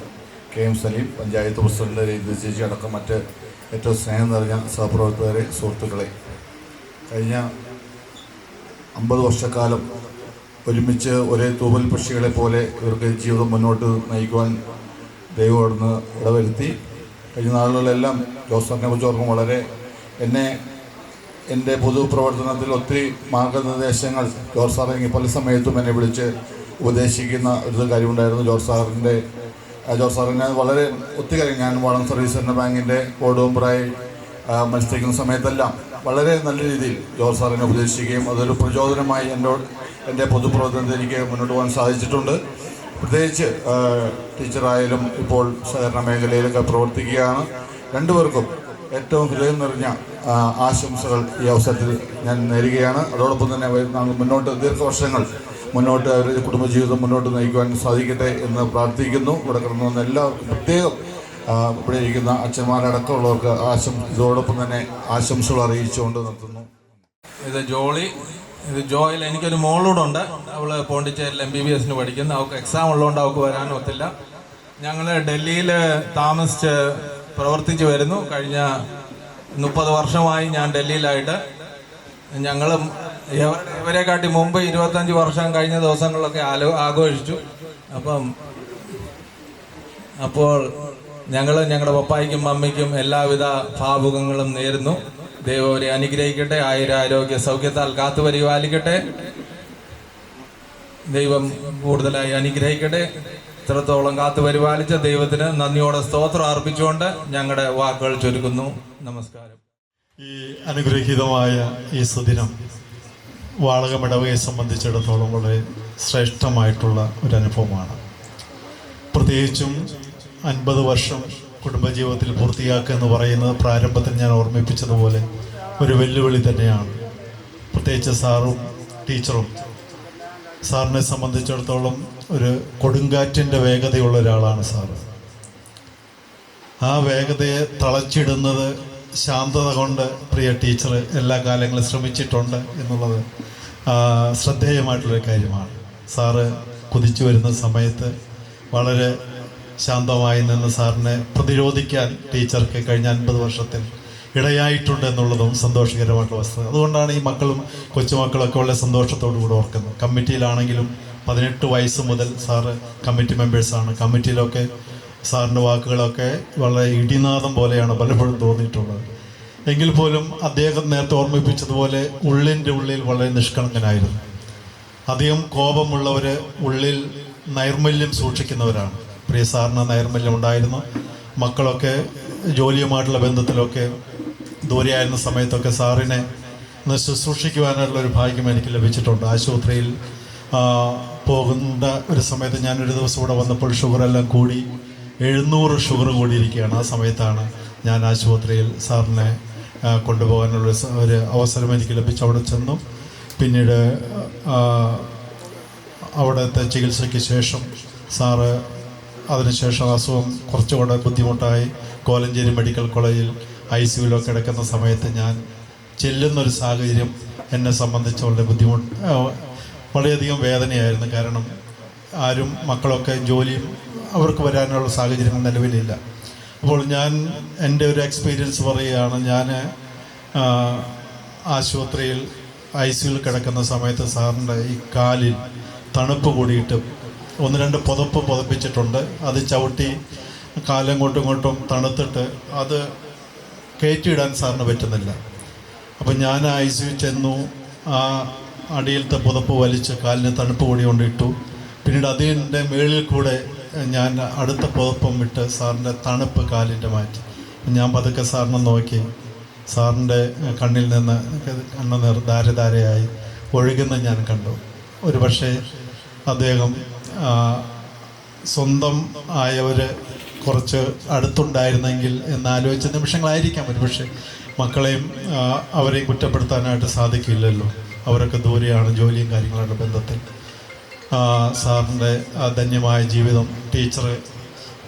KM Salim, panchayat president Rajitha ചേച്ചി അടക്കം മറ്റ് ഏറ്റവും സ്നേഹം നിറഞ്ഞ സഹപ്രവർത്തകരെ, സുഹൃത്തുക്കളെ, കഴിഞ്ഞ 50 വർഷക്കാലം ഒരുമിച്ച് ഒരേ തൂവൽ പക്ഷികളെ പോലെ ഇവർക്ക് ജീവിതം മുന്നോട്ട് നയിക്കുവാൻ ദൈവം അവിടുന്ന് ഇടവരുത്തി. കഴിഞ്ഞ നാളുകളിലെല്ലാം ജോസഫിനെ കുറിച്ച് ഓർക്കും വളരെ എൻ്റെ പൊതുപ്രവർത്തനത്തിൽ ഒത്തിരി മാർഗനിർദ്ദേശങ്ങൾ ജോർജ് സാറെങ്കിൽ പല സമയത്തും എന്നെ വിളിച്ച് ഉപദേശിക്കുന്ന ഒരു കാര്യമുണ്ടായിരുന്നു. ജോർജ് സാറിനെ വളരെ ഒത്തിരി കാര്യം, ഞാൻ വാളം സർവീസ് സഹകരണ ബാങ്കിൻ്റെ ബോർഡ് മെമ്പറായി മത്സരിക്കുന്ന സമയത്തെല്ലാം വളരെ നല്ല രീതിയിൽ ജോർജ് സാറിനെ ഉപദേശിക്കുകയും അതൊരു പ്രചോദനമായി എൻ്റെ പൊതുപ്രവർത്തനത്തിൽ എനിക്ക് മുന്നോട്ട് പോകാൻ സാധിച്ചിട്ടുണ്ട്. പ്രത്യേകിച്ച് ടീച്ചറായാലും ഇപ്പോൾ സഹകരണ മേഖലയിലൊക്കെ പ്രവർത്തിക്കുകയാണ്. രണ്ടുപേർക്കും ഏറ്റവും ഹൃദയം നിറഞ്ഞ ആശംസകൾ ഈ അവസരത്തിൽ ഞാൻ നേരുകയാണ്. അതോടൊപ്പം തന്നെ മുന്നോട്ട് ദീർഘവർഷങ്ങൾ മുന്നോട്ട് അവരുടെ കുടുംബജീവിതം മുന്നോട്ട് നയിക്കുവാൻ സാധിക്കട്ടെ എന്ന് പ്രാർത്ഥിക്കുന്നു. ഇവിടെ കിടന്നു വന്ന എല്ലാവർക്കും പ്രത്യേകം ഇവിടെ ഇരിക്കുന്ന അച്ഛന്മാരടക്കമുള്ളവർക്ക് ഇതോടൊപ്പം തന്നെ ആശംസകൾ അറിയിച്ചുകൊണ്ട് നിർത്തുന്നു. ഇത് ജോയിൽ. എനിക്കൊരു മോളൂടുണ്ട്. അവൾ പോണ്ടിച്ചേരിയിൽ MBBS പഠിക്കുന്നു. അവൾക്ക് എക്സാം ഉള്ളതുകൊണ്ട് അവൾക്ക് വരാനും ഒത്തില്ല. ഞങ്ങൾ ഡൽഹിയിൽ താമസിച്ച് പ്രവർത്തിച്ചു വരുന്നു. കഴിഞ്ഞ 30 വർഷമായി ഞാൻ ഡൽഹിയിലായിട്ട്. ഞങ്ങളും ഇവരെക്കാട്ടി മുമ്പ് 25 വർഷം കഴിഞ്ഞ ദിവസങ്ങളിലൊക്കെ ആഘോഷിച്ചു. അപ്പോൾ ഞങ്ങളുടെ പപ്പായ്ക്കും മമ്മിക്കും എല്ലാവിധ ഭാവുകങ്ങളും നേരുന്നു. ദൈവം അവരെ അനുഗ്രഹിക്കട്ടെ, ആരോഗ്യ സൗഖ്യത്താൽ കാത്തു പരിപാലിക്കട്ടെ. ദൈവം കൂടുതലായി അനുഗ്രഹിക്കട്ടെ. ഇത്രത്തോളം കാത്തു പരിപാലിച്ച ദൈവത്തിന് നന്ദിയോടെ സ്തോത്രം അർപ്പിച്ചുകൊണ്ട് ഞങ്ങളുടെ വാക്കുകൾ ചുരുക്കുന്നു. നമസ്കാരം. ഈ അനുഗ്രഹീതമായ ഈ സുദിനം വാളകം ഇടവകയെ സംബന്ധിച്ചിടത്തോളം വളരെ ശ്രേഷ്ഠമായിട്ടുള്ള ഒരു അനുഭവമാണ്. പ്രത്യേകിച്ചും 50 വർഷം കുടുംബജീവിതത്തിൽ പൂർത്തിയാക്കുക എന്ന് പറയുന്നത് പ്രാരംഭത്തിൽ ഞാൻ ഓർമ്മിപ്പിച്ചതുപോലെ ഒരു വെല്ലുവിളി തന്നെയാണ്. പ്രത്യേകിച്ച് സാറും ടീച്ചറും സാറിനെ സംബന്ധിച്ചിടത്തോളം ഒരു കൊടുങ്കാറ്റിൻ്റെ വേഗതയുള്ള ഒരാളാണ് സാറ്. ആ വേഗതയെ തളച്ചിടുന്നത് ശാന്തത കൊണ്ട് പ്രിയ ടീച്ചർ എല്ലാ കാലങ്ങളും ശ്രമിച്ചിട്ടുണ്ട് എന്നുള്ളത് ശ്രദ്ധേയമായിട്ടുള്ളൊരു കാര്യമാണ്. സാറ് കുതിച്ചു വരുന്ന സമയത്ത് വളരെ ശാന്തമായി നിന്ന് സാറിനെ പ്രതിരോധിക്കാൻ ടീച്ചർക്ക് കഴിഞ്ഞ 50 വർഷത്തിൽ ഇടയായിട്ടുണ്ട് എന്നുള്ളതും സന്തോഷകരമായിട്ടുള്ള വസ്തുത. അതുകൊണ്ടാണ് ഈ മക്കളും കൊച്ചുമക്കളൊക്കെ വളരെ സന്തോഷത്തോടു കൂടി ഓർക്കുന്നത്. കമ്മിറ്റിയിലാണെങ്കിലും 18 വയസ്സ് മുതൽ സാറ് കമ്മിറ്റി മെമ്പേഴ്സാണ്. കമ്മിറ്റിയിലൊക്കെ സാറിൻ്റെ വാക്കുകളൊക്കെ വളരെ ഇടിനാദം പോലെയാണ് പലപ്പോഴും തോന്നിയിട്ടുള്ളത്. എങ്കിൽ പോലും അദ്ദേഹം നേരത്തെ ഓർമ്മിപ്പിച്ചതുപോലെ ഉള്ളിൻ്റെ ഉള്ളിൽ വളരെ നിഷ്കളങ്കനായിരുന്നു. അധികം കോപമുള്ളവർ ഉള്ളിൽ നൈർമല്യം സൂക്ഷിക്കുന്നവരാണ്. പ്രിയ സാറിന് നൈർമല്യം ഉണ്ടായിരുന്നു. മക്കളൊക്കെ ജോലിയുമായിട്ടുള്ള ബന്ധത്തിലൊക്കെ ദൂരെയായിരുന്ന സമയത്തൊക്കെ സാറിനെ ശുശ്രൂഷിക്കുവാനായിട്ടുള്ളൊരു ഭാഗ്യം എനിക്ക് ലഭിച്ചിട്ടുണ്ട്. ആശുപത്രിയിൽ പോകുന്ന ഒരു സമയത്ത് ഞാനൊരു ദിവസം ഇവിടെ വന്നപ്പോൾ ഷുഗറെല്ലാം കൂടി 700 ഷുഗർ കൂടിയിരിക്കുകയാണ്. ആ സമയത്താണ് ഞാൻ ആശുപത്രിയിൽ സാറിനെ കൊണ്ടുപോകാനുള്ള ഒരു അവസരം എനിക്ക് ലഭിച്ചു. അവിടെ ചെന്നു. പിന്നീട് അവിടുത്തെ ചികിത്സയ്ക്ക് ശേഷം സാറ് അതിനുശേഷം അസുഖം കുറച്ചുകൂടെ ബുദ്ധിമുട്ടായി കോലഞ്ചേരി മെഡിക്കൽ കോളേജിൽ ICUവിലൊക്കെ കിടക്കുന്ന സമയത്ത് ഞാൻ ചെല്ലുന്നൊരു സാഹചര്യം എന്നെ സംബന്ധിച്ച് വളരെ വളരെയധികം വേദനയായിരുന്നു. കാരണം ആരും മക്കളൊക്കെ ജോലിയും അവർക്ക് വരാനുള്ള സാഹചര്യങ്ങൾ നിലവിലില്ല. അപ്പോൾ ഞാൻ എൻ്റെ ഒരു എക്സ്പീരിയൻസ് പറയുകയാണ്. ഞാൻ ആശുപത്രിയിൽ ICUവിൽ കിടക്കുന്ന സമയത്ത് സാറിൻ്റെ ഈ കാലിൽ തണുപ്പ് കൂടിയിട്ട് 1-2 പുതപ്പ് പുതപ്പിച്ചിട്ടുണ്ട്. അത് ചവിട്ടി കാലങ്ങോട്ടും ഇങ്ങോട്ടും തണുത്തിട്ട് അത് കയറ്റിയിടാൻ സാറിന് പറ്റുന്നില്ല. അപ്പം ഞാൻ ICU ചെന്നു. ആ അടിയിലത്തെ പുതപ്പ് വലിച്ച് കാലിന് തണുപ്പ് കൂടി കൊണ്ടിട്ടു. പിന്നീട് അതിൻ്റെ മുകളിൽ കൂടെ ഞാൻ അടുത്ത പുതപ്പം വിട്ട് സാറിൻ്റെ തണുപ്പ് കാലിൻ്റെ മാറ്റി. ഞാൻ പതുക്കെ സാറിനെ നോക്കി. സാറിൻ്റെ കണ്ണിൽ നിന്ന് കണ്ണുനീർ ധാരധാരയായി ഒഴുകുന്ന ഞാൻ കണ്ടു. ഒരു പക്ഷേ അദ്ദേഹം സ്വന്തം ആയവർ കുറച്ച് അടുത്തുണ്ടായിരുന്നെങ്കിൽ എന്നാലോചിച്ച നിമിഷങ്ങളായിരിക്കാം. ഒരു പക്ഷേ മക്കളെയും അവരെയും കുറ്റപ്പെടുത്താനായിട്ട് സാധിക്കില്ലല്ലോ. അവരൊക്കെ ദൂരെയാണ് ജോലിയും കാര്യങ്ങളുടെ ബന്ധത്തിൽ. സാറിൻ്റെ ധന്യമായ ജീവിതം ടീച്ചർ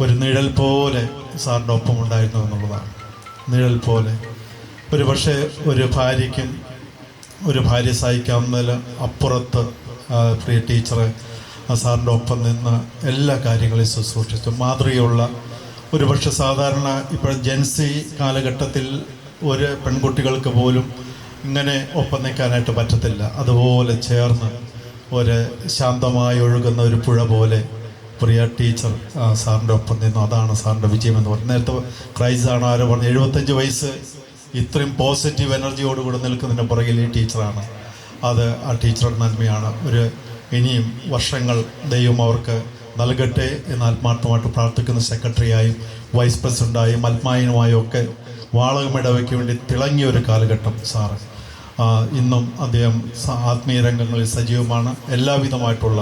ഒരു നിഴൽ പോലെ സാറിൻ്റെ ഒപ്പം ഉണ്ടായിരുന്നു എന്നുള്ളതാണ്. നിഴൽ പോലെ. ഒരു പക്ഷേ ഒരു ഭാര്യ സഹിക്കാവുന്നതിൽ അപ്പുറത്ത് പ്രിയ ടീച്ചറെ സാറിൻ്റെ ഒപ്പം നിന്ന് എല്ലാ കാര്യങ്ങളെയും ശുശ്രൂഷിച്ചു. മാതൃകയുള്ള ഒരു പക്ഷെ സാധാരണ ഇപ്പോൾ ജെൻസി കാലഘട്ടത്തിൽ ഒരു പെൺകുട്ടികൾക്ക് പോലും ഇങ്ങനെ ഒപ്പം നിൽക്കാനായിട്ട് പറ്റത്തില്ല. അതുപോലെ ചേർന്ന് ഒരു ശാന്തമായി ഒഴുകുന്ന ഒരു പുഴ പോലെ പ്രിയ ടീച്ചർ സാറിൻ്റെ ഒപ്പം നിന്നു. അതാണ് സാറിൻ്റെ വിജയം എന്ന് പറയുന്നത്. നേരത്തെ ക്രൈസാണ് ആരോ പറഞ്ഞു 75 വയസ്സ് ഇത്രയും പോസിറ്റീവ് എനർജിയോടുകൂടി നിൽക്കുന്നതിന് പുറകിൽ ഈ ടീച്ചറാണ്. അത് ആ ടീച്ചറുടെ നന്മയാണ്. ഇനിയും വർഷങ്ങൾ ദൈവം അവർക്ക് നൽകട്ടെ എന്ന് ആത്മാർത്ഥമായിട്ട് പ്രാർത്ഥിക്കുന്ന സെക്രട്ടറിയായും വൈസ് പ്രസിഡൻ്റായും ആത്മായനുമായും ഒക്കെ വാളകമിടവയ്ക്ക് വേണ്ടി തിളങ്ങിയ ഒരു കാലഘട്ടം സാറ്. ഇന്നും അദ്ദേഹം ആത്മീയ രംഗങ്ങളിൽ സജീവമാണ്. എല്ലാവിധമായിട്ടുള്ള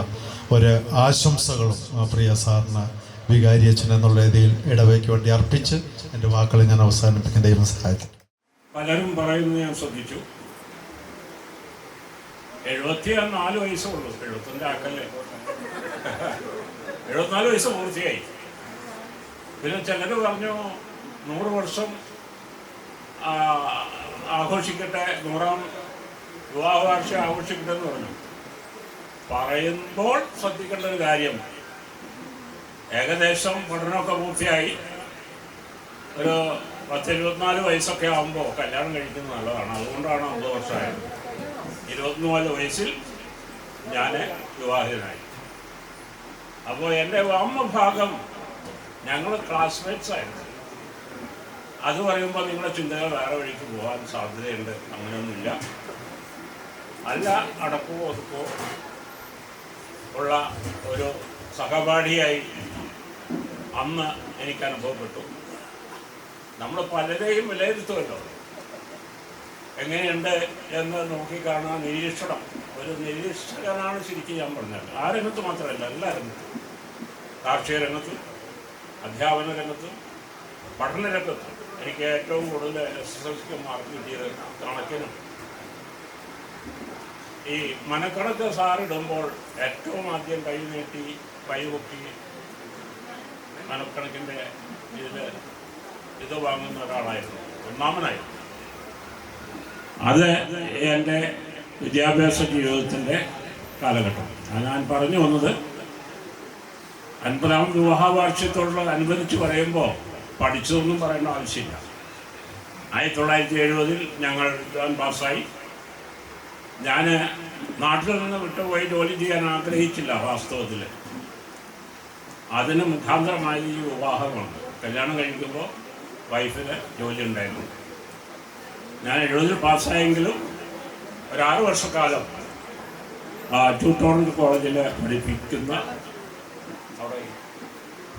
ഒരു ആശംസകളും പ്രിയ സാറിന് വികാരി അച്ഛൻ എന്നുള്ള രീതിയിൽ ഇടവയ്ക്ക് വേണ്ടി അർപ്പിച്ച് എൻ്റെ വാക്കുകൾ ഞാൻ അവസാനിപ്പിക്കുന്ന ദൈവം സഹായിക്കും. പലരും പറയുന്നത് ഞാൻ ശ്രദ്ധിച്ചു. 74 വയസ്സുള്ളൂ. 75 ആക്കല്ലേ, 74 വയസ്സ് പൂർത്തിയായി. പിന്നെ ചിലർ പറഞ്ഞു 100 വർഷം ആഘോഷിക്കട്ടെ, 100ാം വിവാഹ വാർഷികം ആഘോഷിക്കട്ടെ എന്ന് പറഞ്ഞു. പറയുമ്പോൾ ശ്രദ്ധിക്കേണ്ട ഒരു കാര്യം, ഏകദേശം പഠനമൊക്കെ പൂർത്തിയായി ഒരു 10-24 വയസ്സൊക്കെ ആകുമ്പോൾ കല്യാണം കഴിക്കുന്നത് നല്ലതാണ്. അതുകൊണ്ടാണ് 50 വർഷമായത്. 24 വയസ്സിൽ ഞാൻ വിവാഹിതനായി. അപ്പോൾ എൻ്റെ വാമഭാഗം ഞങ്ങൾ ക്ലാസ്മേറ്റ്സ് ആയിരുന്നു. അത് പറയുമ്പോൾ നിങ്ങളുടെ ചിന്തകൾ വേറെ വഴിക്ക് പോകാൻ സാധ്യതയുണ്ട്. അങ്ങനെയൊന്നുമില്ല. നല്ല അടക്കോ ഒതുക്കോ ഉള്ള ഒരു സഹപാഠിയായി അന്ന് എനിക്ക് അനുഭവപ്പെട്ടു. നമ്മൾ പലരെയും വിലയിരുത്തുമല്ലോ. എങ്ങനെയുണ്ട് എന്ന് നോക്കിക്കാണുക, നിരീക്ഷണം. ഒരു നിരീക്ഷകനാണ് ശരിക്കും ഞാൻ പറഞ്ഞത്. ആ രംഗത്ത് മാത്രമല്ല, എല്ലാ രംഗത്തും, കാർഷിക രംഗത്തും അധ്യാപന രംഗത്തും പഠന രംഗത്തും എനിക്ക് ഏറ്റവും കൂടുതൽ SSLC മാർക്ക് കിട്ടിയത് കണക്കിനും. ഈ മനക്കണക്ക് സാറിടുമ്പോൾ ഏറ്റവും ആദ്യം കൈ നീട്ടി കൈപൊക്കി മനക്കണക്കിൻ്റെ ഇത് വാങ്ങുന്ന ഒരാളായിരുന്നു, ഒന്നാമനായിരുന്നു. അത് എൻ്റെ വിദ്യാഭ്യാസ ജീവിതത്തിൻ്റെ കാലഘട്ടം. ഞാൻ പറഞ്ഞു വന്നത് 50ാമത് വിവാഹ വാർഷികത്തോടുള്ള അനുബന്ധിച്ച് പറയുമ്പോൾ പഠിച്ചതൊന്നും പറയേണ്ട ആവശ്യമില്ല. 1970 ഞങ്ങൾ പാസ്സായി. ഞാൻ നാട്ടിൽ നിന്ന് വിട്ടുപോയി ജോലി ചെയ്യാൻ ആഗ്രഹിച്ചില്ല. വാസ്തവത്തിൽ അതിന് മുഖാന്തരമായ ഈ വിവാഹമാണ്. കല്യാണം കഴിക്കുമ്പോൾ വൈഫിന് ജോലി ഉണ്ടായിരുന്നു. ഞാൻ 70 പാസ്സായെങ്കിലും ഒരു 6 വർഷക്കാലം ടൂട്ടോറൻറ്റ് കോളേജിൽ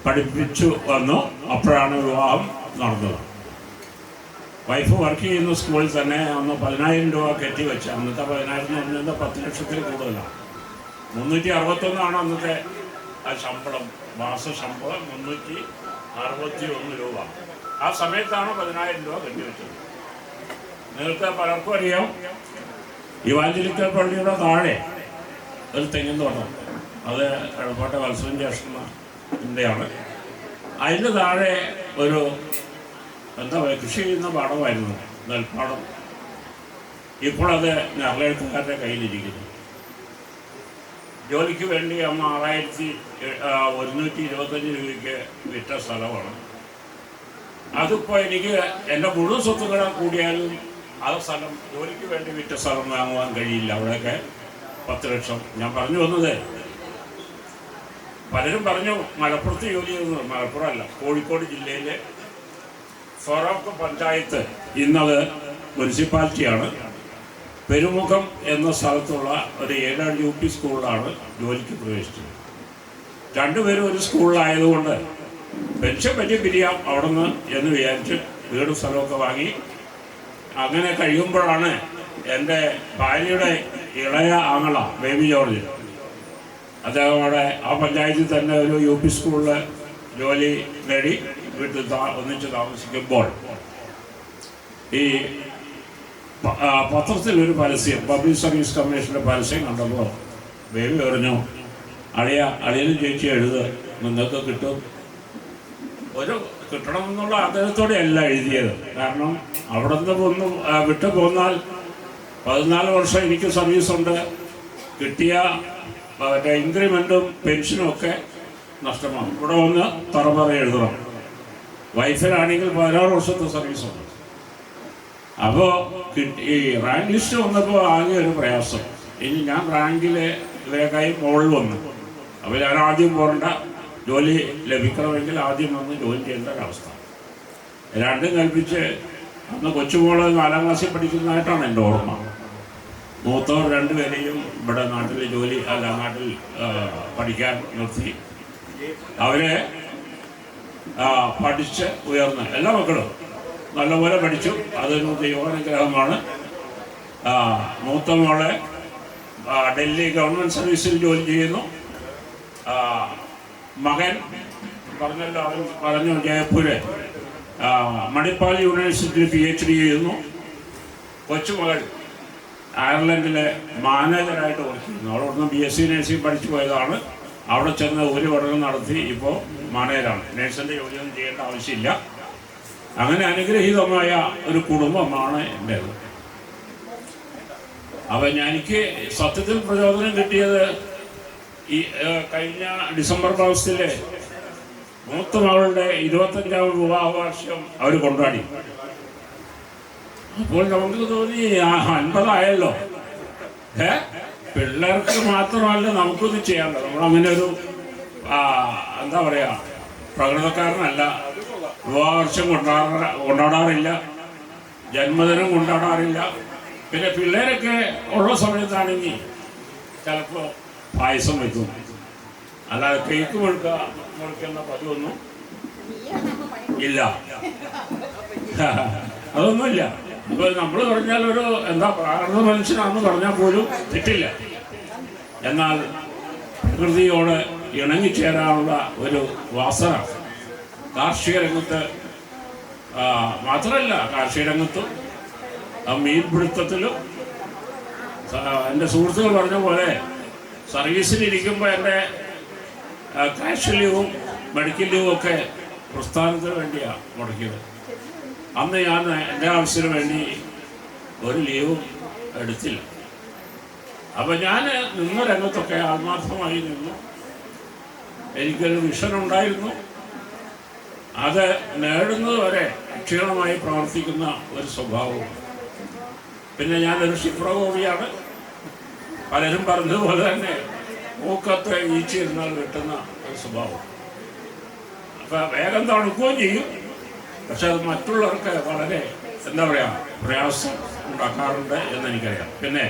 പഠിപ്പിച്ചു വന്നു. അപ്പോഴാണ് വിവാഹം നടന്നത്. വൈഫ് വർക്ക് ചെയ്യുന്ന സ്കൂളിൽ തന്നെ അന്ന് 10,000 രൂപ കെട്ടിവെച്ച്, അന്നത്തെ 10,000 എന്ന് പറഞ്ഞാൽ 10 ലക്ഷത്തിൽ കൂടുതലാണ്. 361 അന്നത്തെ ആ ശമ്പളം, മാസ ശമ്പളം 361 രൂപ. ആ സമയത്താണ് 10,000 രൂപ കെട്ടിവെച്ചത്. നിങ്ങൾക്ക് പലർക്കും അറിയാം, ഇവാഞ്ചലിക്കൽ പള്ളിയുടെ താഴെ ഒരു തെങ്ങിൻ തോട്ടം, അത് എടപ്പാട്ടെ വത്സവൻ ജ്യേഷ്ഠൻ്റെയാണ്. അതിൻ്റെ താഴെ ഒരു കൃഷി ചെയ്യുന്ന പാടമായിരുന്നു, നെൽപ്പാടം. ഇപ്പോൾ അത് ഞങ്ങളെഴുത്തുകാരുടെ കയ്യിലിരിക്കുന്നു. ജോലിക്ക് വേണ്ടി അമ്മ 6,125 രൂപയ്ക്ക് വിറ്റ സ്ഥലമാണ്. അതിപ്പോൾ എനിക്ക് എൻ്റെ മുഴുവൻ സ്വത്തുക്കൾ കൂടിയാലും ആ സ്ഥലം, ജോലിക്ക് വേണ്ടി വിറ്റ സ്ഥലം വാങ്ങുവാൻ കഴിയില്ല. അവിടെയൊക്കെ 10 ലക്ഷം. ഞാൻ പറഞ്ഞു വന്നത്, പലരും പറഞ്ഞു മലപ്പുറത്ത് ജോലി ചെയ്യുന്നത്. മലപ്പുറമല്ല, കോഴിക്കോട് ജില്ലയിലെ ഫറോക്ക് പഞ്ചായത്ത്, ഇന്നത് മുനിസിപ്പാലിറ്റിയാണ്. പെരുമുഖം എന്ന സ്ഥലത്തുള്ള ഒരു 7 UP സ്കൂളിലാണ് ജോലിക്ക് പ്രവേശിച്ചത്. രണ്ടുപേരും ഒരു സ്കൂളിലായതുകൊണ്ട് പെൻഷൻ പറ്റി പിരിയാം അവിടെ നിന്ന് എന്ന് വിചാരിച്ച് വീടും സ്ഥലമൊക്കെ വാങ്ങി. അങ്ങനെ കഴിയുമ്പോഴാണ് എൻ്റെ ഭാര്യയുടെ ഇളയ ആങ്ങള ബേബി ജോർജ്, അദ്ദേഹം അവിടെ ആ പഞ്ചായത്തിൽ തന്നെ ഒരു UP സ്കൂളിൽ ജോലി നേടി വീട്ടിൽ ഒന്നിച്ച് താമസിക്കുമ്പോൾ ഈ പത്രത്തിലൊരു പരസ്യം, പബ്ലിക് സർവീസ് കമ്മീഷൻ്റെ പരസ്യം കണ്ടപ്പോൾ ബേബി പറഞ്ഞു, അളിയനും ചേച്ചി എഴുത്, നിങ്ങൾക്ക് കിട്ടും. ഒരു കിട്ടണമെന്നുള്ള ആഗ്രഹത്തോടെയല്ല എഴുതിയത്. കാരണം അവിടെ നിന്ന് ഒന്ന് വിട്ടു പോന്നാൽ 14 വർഷം എനിക്ക് സർവീസുണ്ട്, കിട്ടിയ ഇൻക്രിമെൻറ്റും പെൻഷനും ഒക്കെ നഷ്ടമാകും. ഇവിടെ വന്ന് തറപറ എഴുതണം. വൈഫിനാണെങ്കിൽ 16 വർഷത്തെ സർവീസുണ്ട്. അപ്പോൾ ഈ റാങ്ക് ലിസ്റ്റ് വന്നപ്പോൾ ആകെ ഒരു പ്രയാസം. ഇനി ഞാൻ റാങ്കിൽ ഇവരെക്കായി മുകളിൽ വന്നു. അപ്പോൾ ഞാൻ ആദ്യം പോരേണ്ട, ജോലി ലഭിക്കണമെങ്കിൽ ആദ്യം വന്ന് ജോലി ചെയ്യേണ്ട ഒരവസ്ഥ. രണ്ടും കൽപ്പിച്ച് അന്ന് കൊച്ചുമോള് 4ാം ക്ലാസ്സിൽ പഠിക്കുന്നതായിട്ടാണ് എൻ്റെ ഓർമ്മ. മൂത്തവർ 2 പേരെയും ഇവിടെ നാട്ടിൽ നാട്ടിൽ പഠിക്കാൻ നിർത്തി. അവരെ പഠിച്ച് ഉയർന്ന് എല്ലാ മക്കളും നല്ലപോലെ പഠിച്ചു. അതൊരു ദൈവാനുഗ്രഹമാണ്. മൂത്ത മോളെ ഡൽഹി ഗവൺമെൻറ് സർവീസിൽ ജോലി ചെയ്യുന്നു. മകൻ പറഞ്ഞല്ലോ, അവൻ പറഞ്ഞു ജയപ്പൂര് മണിപ്പാൽ യൂണിവേഴ്സിറ്റിയിൽ PhD ചെയ്യുന്നു. കൊച്ചുമകൾ അയർലൻഡിലെ മാനേജറായിട്ട് വർക്ക് ചെയ്യുന്നു. അവിടെ നിന്ന് BSc നഴ്സിംഗ് പഠിച്ചു പോയതാണ്. അവിടെ ചെന്ന് ഒരു പഠനം നടത്തി ഇപ്പോൾ മാനേജറാണ്. നേഴ്സിൻ്റെ ജോലിയൊന്നും ചെയ്യേണ്ട ആവശ്യമില്ല. അങ്ങനെ അനുഗ്രഹീതമായ ഒരു കുടുംബമാണ് എൻ്റേത്. അപ്പം എനിക്ക് സത്യത്തിൽ പ്രചോദനം കിട്ടിയത് ഈ കഴിഞ്ഞ ഡിസംബർ മാസത്തിലെ മൂത്ത മകളുടെ 25ാം വിവാഹ വാർഷികം അവർ കൊണ്ടാടി. അപ്പോൾ നമുക്ക് തോന്നി 50 ആയല്ലോ, പിള്ളേർക്ക് മാത്രമല്ല നമുക്കൊന്നും ചെയ്യാറുണ്ട്. നമ്മളങ്ങനെ ഒരു എന്താ പറയുക, പ്രകടനക്കാരനല്ല. വിവാഹവർഷം കൊണ്ടാടാറില്ല, ജന്മദിനം കൊണ്ടാടാറില്ല. പിന്നെ പിള്ളേരൊക്കെ ഉള്ള സമയത്താണെങ്കിൽ ചിലപ്പോൾ പായസം വയ്ക്കും, അല്ലാതെ കേക്ക് മുറിക്കുന്ന പതിവൊന്നും ഇല്ല. അതൊന്നുമില്ല. അപ്പോൾ നമ്മൾ പറഞ്ഞാൽ ഒരു എന്താ പ്രാകൃത മനുഷ്യനാണെന്ന് പറഞ്ഞാൽ പോലും തെറ്റില്ല. എന്നാൽ പ്രകൃതിയോട് ഇണങ്ങിച്ചേരാനുള്ള ഒരു വാസന കാർഷിക രംഗത്ത് മാത്രമല്ല, കാർഷിക രംഗത്തും മീൻപിടുത്തത്തിലും എൻ്റെ സുഹൃത്തുക്കൾ പറഞ്ഞ പോലെ സർവീസിലിരിക്കുമ്പോൾ എൻ്റെ കാഷ്വൽ ലീവും മെഡിക്കൽ ലീവും ഒക്കെ പ്രസ്ഥാനത്തിന് വേണ്ടിയാണ് മുടക്കിയത്. അന്ന് ഞാൻ എൻ്റെ ആവശ്യത്തിന് വേണ്ടി ഒരു ലീവും എടുത്തില്ല. അപ്പം ഞാൻ നിന്ന രംഗത്തൊക്കെ ആത്മാർത്ഥമായി നിന്നു. എനിക്കൊരു വിഷൻ ഉണ്ടായിരുന്നു. അത് നേടുന്നത് വരെ അക്ഷീണമായി പ്രവർത്തിക്കുന്ന ഒരു സ്വഭാവവും. പിന്നെ ഞാനൊരു ക്ഷിപ്രകോപിയാണ്. പലരും പറഞ്ഞതുപോലെ തന്നെ മൂക്കത്ത് ഈച്ചിരുന്നാൽ വെട്ടുന്ന ഒരു സ്വഭാവം. അപ്പം വേഗം തണുക്കുകയും ചെയ്യും, പക്ഷെ അത് മറ്റുള്ളവർക്ക് വളരെ എന്താ പറയുക പ്രയാസം ഉണ്ടാക്കാറുണ്ട് എന്നെനിക്കറിയാം. പിന്നെ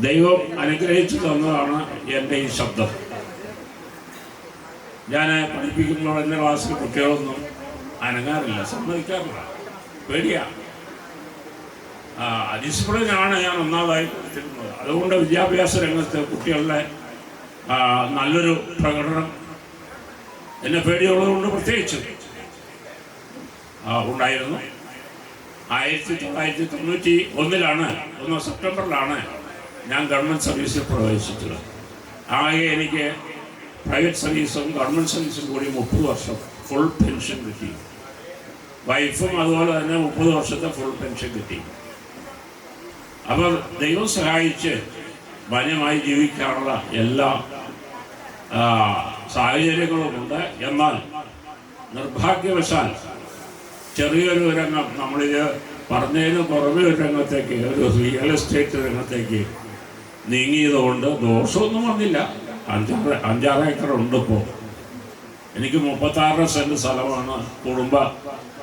ദൈവം അനുഗ്രഹിച്ചു തന്നതാണ് എൻ്റെ ഈ ശബ്ദം. ഞാൻ പഠിപ്പിക്കുമ്പോൾ എൻ്റെ ക്ലാസ്സിൽ കുട്ടികളൊന്നും അനങ്ങാറില്ല, സമ്മതിക്കാറില്ല, പേടിയാണ്. ഡിസിപ്ലിനാണ് ഞാൻ ഒന്നാമതായി കൊടുത്തിരുന്നത്. അതുകൊണ്ട് വിദ്യാഭ്യാസ രംഗത്ത് കുട്ടികളുടെ നല്ലൊരു പ്രകടനം എന്നെ പേടിയുള്ളതുകൊണ്ട് പ്രത്യേകിച്ച് ഉണ്ടായിരുന്നു. 1991 സെപ്റ്റംബറിലാണ് ഞാൻ ഗവൺമെൻറ് സർവീസിൽ പ്രവേശിച്ചത്. ആകെ എനിക്ക് പ്രൈവറ്റ് സർവീസും ഗവൺമെൻറ് സർവീസും കൂടി 30 വർഷം ഫുൾ പെൻഷൻ കിട്ടി. വൈഫും അതുപോലെ തന്നെ 30 വർഷത്തെ ഫുൾ പെൻഷൻ കിട്ടി. അപ്പോൾ ദൈവം സഹായിച്ച് മാന്യമായി ജീവിക്കാനുള്ള എല്ലാ സാഹചര്യങ്ങളുമുണ്ട്. എന്നാൽ നിർഭാഗ്യവശാൽ ചെറിയൊരു രംഗം, നമ്മളിത് പറഞ്ഞതിന് പുറമെ ഒരു രംഗത്തേക്ക്, ഒരു റിയൽ എസ്റ്റേറ്റ് രംഗത്തേക്ക് നീങ്ങിയതുകൊണ്ട് ദോഷമൊന്നും വന്നില്ല. 5-6 ഏക്കർ ഉണ്ട് ഇപ്പോൾ. എനിക്ക് 36 സെൻറ്റ് സ്ഥലമാണ് കുടുംബ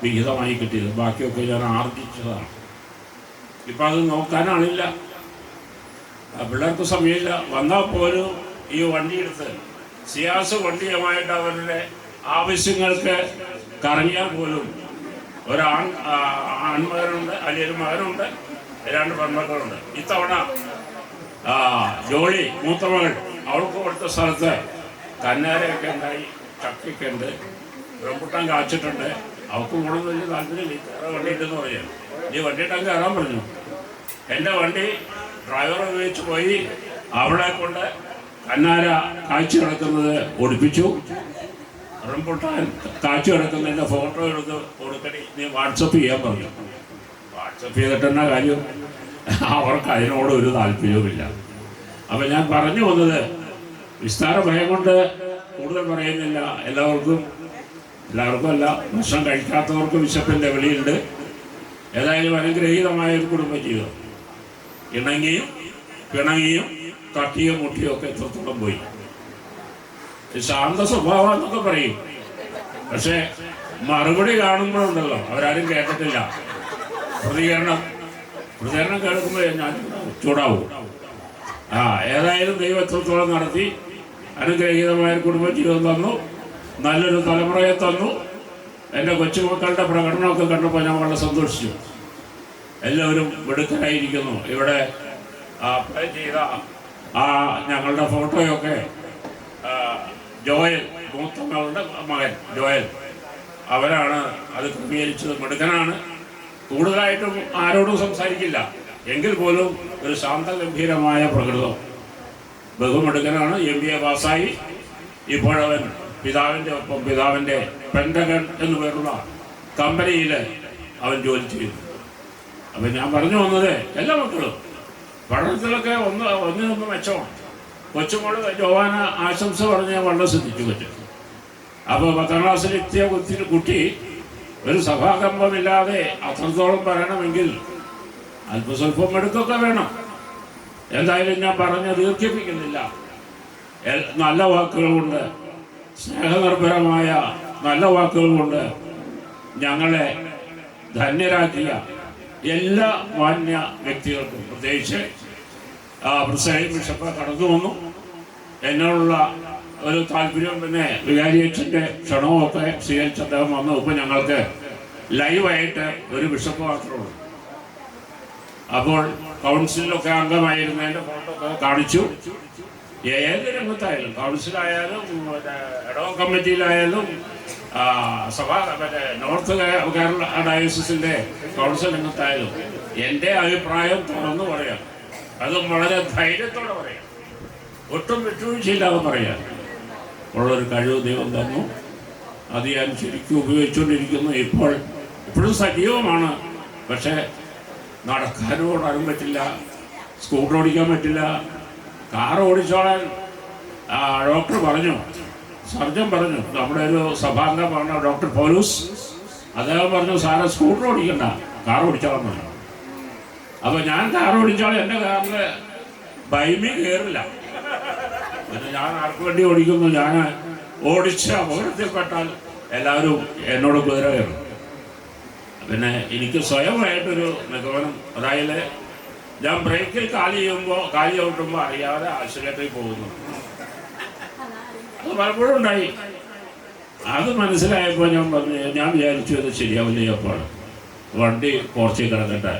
വിഹിതമായി കിട്ടിയത്. ബാക്കിയൊക്കെ ഞാൻ ആർജിച്ചതാണ്. ഇപ്പം അത് നോക്കാനാണില്ല, പിള്ളേർക്ക് സമയമില്ല. വന്നാൽ പോലും ഈ വണ്ടിയെടുത്ത് സിയാസ് വണ്ടിയുമായിട്ട് അവരുടെ ആവശ്യങ്ങൾക്ക് കറങ്ങിയാൽ പോലും ആൺമകനുണ്ട്, അല്ലെങ്കിൽ ഒരു മകനുണ്ട്, 2 പെൺമക്കളുണ്ട്. ഇത്തവണ ജോളി മൂത്ത മകൾ, അവൾക്ക് കൊടുത്ത സ്ഥലത്ത് കന്നാരയൊക്കെ ഉണ്ടായി, ചക്കൊക്കെ ഉണ്ട്, റംബുട്ടാൻ കാച്ചിട്ടുണ്ട്. അവൾക്ക് കൂടുതൽ വലിയ താല്പര്യമില്ല. വേറെ വണ്ടി ഉണ്ടെന്ന് പറയാം. നീ വണ്ടിയിട്ടാൻ കയറാൻ പറഞ്ഞു. എൻ്റെ വണ്ടി ഡ്രൈവറെ ഉപയോഗിച്ച് പോയി അവിടെ കൊണ്ട് കന്നാര കാഴ്ച കിടക്കുന്നത് ഒടിപ്പിച്ചു. റംബുട്ടാൻ കാഴ്ച കിടക്കുന്നതിൻ്റെ ഫോട്ടോ എടുത്ത് കൊടുക്കണി, നീ വാട്സപ്പ് ചെയ്യാൻ പറഞ്ഞു. വാട്സപ്പ് ചെയ്തിട്ട് എന്നാ കാര്യം? അവർക്ക് അതിനോട് ഒരു താല്പര്യവുമില്ല. അപ്പം ഞാൻ പറഞ്ഞു വന്നത്, വിസ്താര ഭയം കൊണ്ട് കൂടുതൽ പറയുന്നില്ല. എല്ലാവർക്കും അല്ല, ഭക്ഷണം കഴിക്കാത്തവർക്ക് വിശപ്പിൻ്റെ വെളിയുണ്ട്. ഏതായാലും അനുഗ്രഹീതമായ ഒരു കുടുംബജീവിതം. ഇണങ്ങിയും പിണങ്ങിയും തട്ടിയും മുട്ടിയും ഒക്കെ എത്രത്തോളം പോയി. ശാന്ത സ്വഭാവം എന്നൊക്കെ പറയും, പക്ഷെ മറുപടി കാണുമ്പോഴുണ്ടല്ലോ അവരാരും കേട്ടിട്ടില്ല. പ്രതികരണം കേൾക്കുമ്പോൾ ഞാൻ ചൂടാവും. ഏതായാലും ദൈവം എത്രത്തോളം നടത്തി അനുഗ്രഹീതമായ കുടുംബജീവിതം തന്നു, നല്ലൊരു തലമുറയെ തന്നു. എൻ്റെ കൊച്ചുമക്കളുടെ പ്രകടനമൊക്കെ കണ്ടപ്പോൾ ഞാൻ വളരെ സന്തോഷിച്ചു. എല്ലാവരും മിടുക്കരായിരിക്കുന്നു. ഇവിടെ അപ്ലൈ ചെയ്ത ഞങ്ങളുടെ ഫോട്ടോയൊക്കെ ജോയൽ, മൂത്തമ്മകളുടെ മകൻ ജോയൽ, അവരാണ് അത് ക്രമീകരിച്ചത്. മിടുക്കനാണ്. കൂടുതലായിട്ടും ആരോടും സംസാരിക്കില്ല, എങ്കിൽ പോലും ഒരു ശാന്തഗംഭീരമായ പ്രകൃതം. ബഹുമിടുക്കനാണ്. MBA പാസ്സായി. ഇപ്പോഴവൻ പിതാവിൻ്റെ ഒപ്പം, പിതാവിൻ്റെ പെൻഡഗൺ എന്നു പേരുള്ള കമ്പനിയിൽ അവൻ ജോലി ചെയ്യുന്നു. അപ്പം ഞാൻ പറഞ്ഞു വന്നത്, എല്ലാ മക്കളും പഠനത്തിലൊക്കെ ഒന്നിനൊന്ന് മെച്ചമാണ്. കൊച്ചുമോള് ജോവാന ആശംസ പറഞ്ഞ് വളരെ ശ്രദ്ധിച്ചു പറ്റും. അപ്പോൾ 10ാം ക്ലാസ്സിലെത്തിയ കുട്ടി ഒരു സഭാകമ്പമില്ലാതെ അത്രത്തോളം പറയണമെങ്കിൽ അല്പസ്വല്പം എടുക്കൊക്കെ വേണം. എന്തായാലും ഞാൻ പറഞ്ഞ് ദീർഘിപ്പിക്കുന്നില്ല. നല്ല വാക്കുകൾ കൊണ്ട്, സ്നേഹനിർഭരമായ നല്ല വാക്കുകൾ കൊണ്ട് ഞങ്ങളെ ധന്യരാക്കിയ എല്ലാ മാന്യ വ്യക്തികൾക്കും, പ്രത്യേകിച്ച് പ്രസൈഡ് ബിഷപ്പ് കടന്നു വന്നു. എന്നോടുള്ള ഒരു താല്പര്യം, പിന്നെ വികാരിയച്ഛൻ്റെ ക്ഷണവുമൊക്കെ സ്വീകരിച്ച് അദ്ദേഹം വന്നു. ഇപ്പം ഞങ്ങൾക്ക് ലൈവായിട്ട് ഒരു ബിഷപ്പ് മാത്രമേ ഉള്ളൂ. അപ്പോൾ കൗൺസിലിലൊക്കെ അംഗമായിരുന്നതിൻ്റെ ഫോട്ടോ ഒക്കെ കാണിച്ചു. ഏത് രംഗത്തായാലും, കൗൺസിലായാലും ഇടവ കമ്മിറ്റിയിലായാലും നോർത്ത് കേരള ഡയോസിസിൻ്റെ കൗൺസിൽ രംഗത്തായാലും എൻ്റെ അഭിപ്രായം തുറന്നു പറയാം. അതും വളരെ ധൈര്യത്തോടെ പറയാം, ഒട്ടും വിട്ടുവീഴ്ചയില്ലാതെ പറയാം. ഉള്ളൊരു കഴിവ് ദൈവം തന്നു, അത് ഞാൻ ശരിക്കും ഉപയോഗിച്ചുകൊണ്ടിരിക്കുന്നു. ഇപ്പോഴും സജീവമാണ്. പക്ഷേ നടക്കാനും ഓടാനും പറ്റില്ല, സ്കൂട്ടർ ഓടിക്കാൻ പറ്റില്ല, കാർ ഓടിച്ചോളാൻ ഡോക്ടർ പറഞ്ഞു, സർജൻ പറഞ്ഞു, നമ്മുടെ ഒരു സഭാംഗമാണ് ഡോക്ടർ പൗലൂസ്, അദ്ദേഹം പറഞ്ഞു സാറെ സ്കൂട്ടർ ഓടിക്കണ്ട, കാർ ഓടിച്ചോളാൻ പറഞ്ഞു. അപ്പോൾ ഞാൻ കാർ ഓടിച്ചോളാം, എൻ്റെ കാറിൽ ബൈമി കയറില്ല. പിന്നെ ഞാൻ ആർക്ക് വേണ്ടി ഓടിക്കുന്നു? ഞാൻ ഓടിച്ച് അപകടത്തിൽപ്പെട്ടാൽ എല്ലാവരും എന്നോട് കുതിര കയറും. പിന്നെ എനിക്ക് സ്വയമായിട്ടൊരു നിഗമനം, അതായത് ഞാൻ ബ്രേക്കിൽ കാലി ചവിട്ടുമ്പോൾ അറിയാതെ ആശുപത്രിയിൽ പോകുന്നു. അത് പലപ്പോഴും ഉണ്ടായി. അത് മനസ്സിലായപ്പോൾ ഞാൻ വിചാരിച്ചു അത് ശരിയാവില്ല, അപ്പോൾ വണ്ടി കുറച്ച് കിടക്കട്ടെ.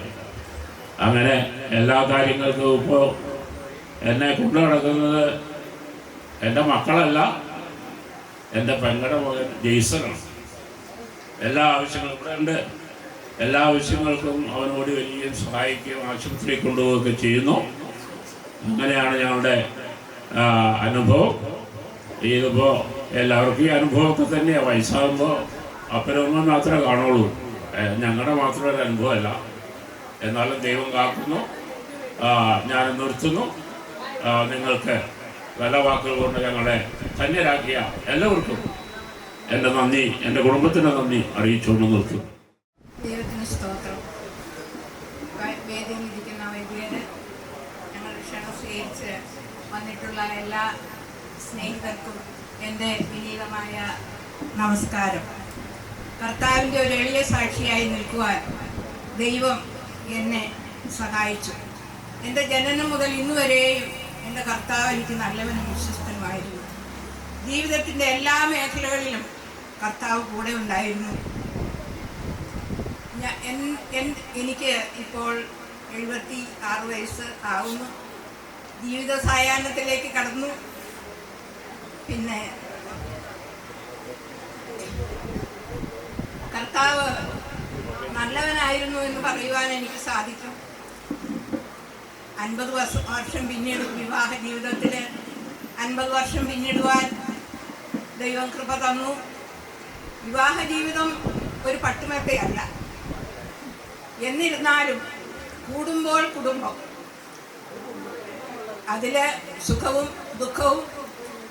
അങ്ങനെ എല്ലാ കാര്യങ്ങൾക്കും ഇപ്പോൾ എന്നെ കൊണ്ടു നടക്കുന്നത് എൻ്റെ മക്കളല്ല, എൻ്റെ പെങ്ങളുടെ മകൻ ജെയ്സനാണ്. എല്ലാ ആവശ്യങ്ങളും ഇവിടെ ഉണ്ട്. എല്ലാ ആവശ്യങ്ങൾക്കും അവനോട് വരികയും സഹായിക്കുകയും ആശുപത്രിയിൽ കൊണ്ടുപോവുകയൊക്കെ ചെയ്യുന്നു. അങ്ങനെയാണ് ഞങ്ങളുടെ അനുഭവം. ഇതിപ്പോൾ എല്ലാവർക്കും ഈ അനുഭവമൊക്കെ തന്നെയാണ്. വയസ്സാകുമ്പോൾ അപ്പനൊന്നും മാത്രമേ കാണുള്ളൂ, ഞങ്ങളുടെ മാത്രം ഒരു അനുഭവമല്ല. എന്നാലും ദൈവം കാക്കുന്നു. ഞാൻ നിർത്തുന്നു. നിങ്ങൾക്ക് നല്ല വാക്കുകൾ കൊണ്ട് ഞങ്ങളെ ധന്യരാക്കിയ എല്ലാവർക്കും എൻ്റെ നന്ദി, എൻ്റെ കുടുംബത്തിൻ്റെ നന്ദി അറിയിച്ചുകൊണ്ട് നിർത്തുന്നു. ദൈവത്തിന് സ്തോത്രം. വേദിയിൽ ഇരിക്കുന്ന വൈദികര്, ഞങ്ങൾ ക്ഷണം സ്വീകരിച്ച് വന്നിട്ടുള്ള എല്ലാ സ്നേഹിതർക്കും എൻ്റെ വിനീതമായ നമസ്കാരം. കർത്താവിൻ്റെ ഒരു എളിയ സാക്ഷിയായി നിൽക്കുവാൻ ദൈവം എന്നെ സഹായിച്ചു. എൻ്റെ ജനനം മുതൽ ഇന്നുവരെയും എൻ്റെ കർത്താവ് എനിക്ക് നല്ലവനും വിശ്വസ്തനുമായിരുന്നു. ജീവിതത്തിൻ്റെ എല്ലാ മേഖലകളിലും കർത്താവ് കൂടെ ഉണ്ടായിരുന്നു. എനിക്ക് ഇപ്പോൾ 76 വയസ്സ് ആവുന്നു. ജീവിത സായാഹ്നത്തിലേക്ക് കടന്നു. പിന്നെ കർത്താവ് നല്ലവനായിരുന്നു എന്ന് പറയുവാൻ എനിക്ക് സാധിക്കും. 50 വർഷം പിന്നീട് വിവാഹ ജീവിതത്തിൽ 50 വർഷം പിന്നിടുവാൻ ദൈവം കൃപ തന്നു. വിവാഹ ജീവിതം ഒരു പട്ടുമെത്തയല്ല. എന്നിരുന്നാലും കൂടുമ്പോൾ കുടുംബം, അതിൽ സുഖവും ദുഃഖവും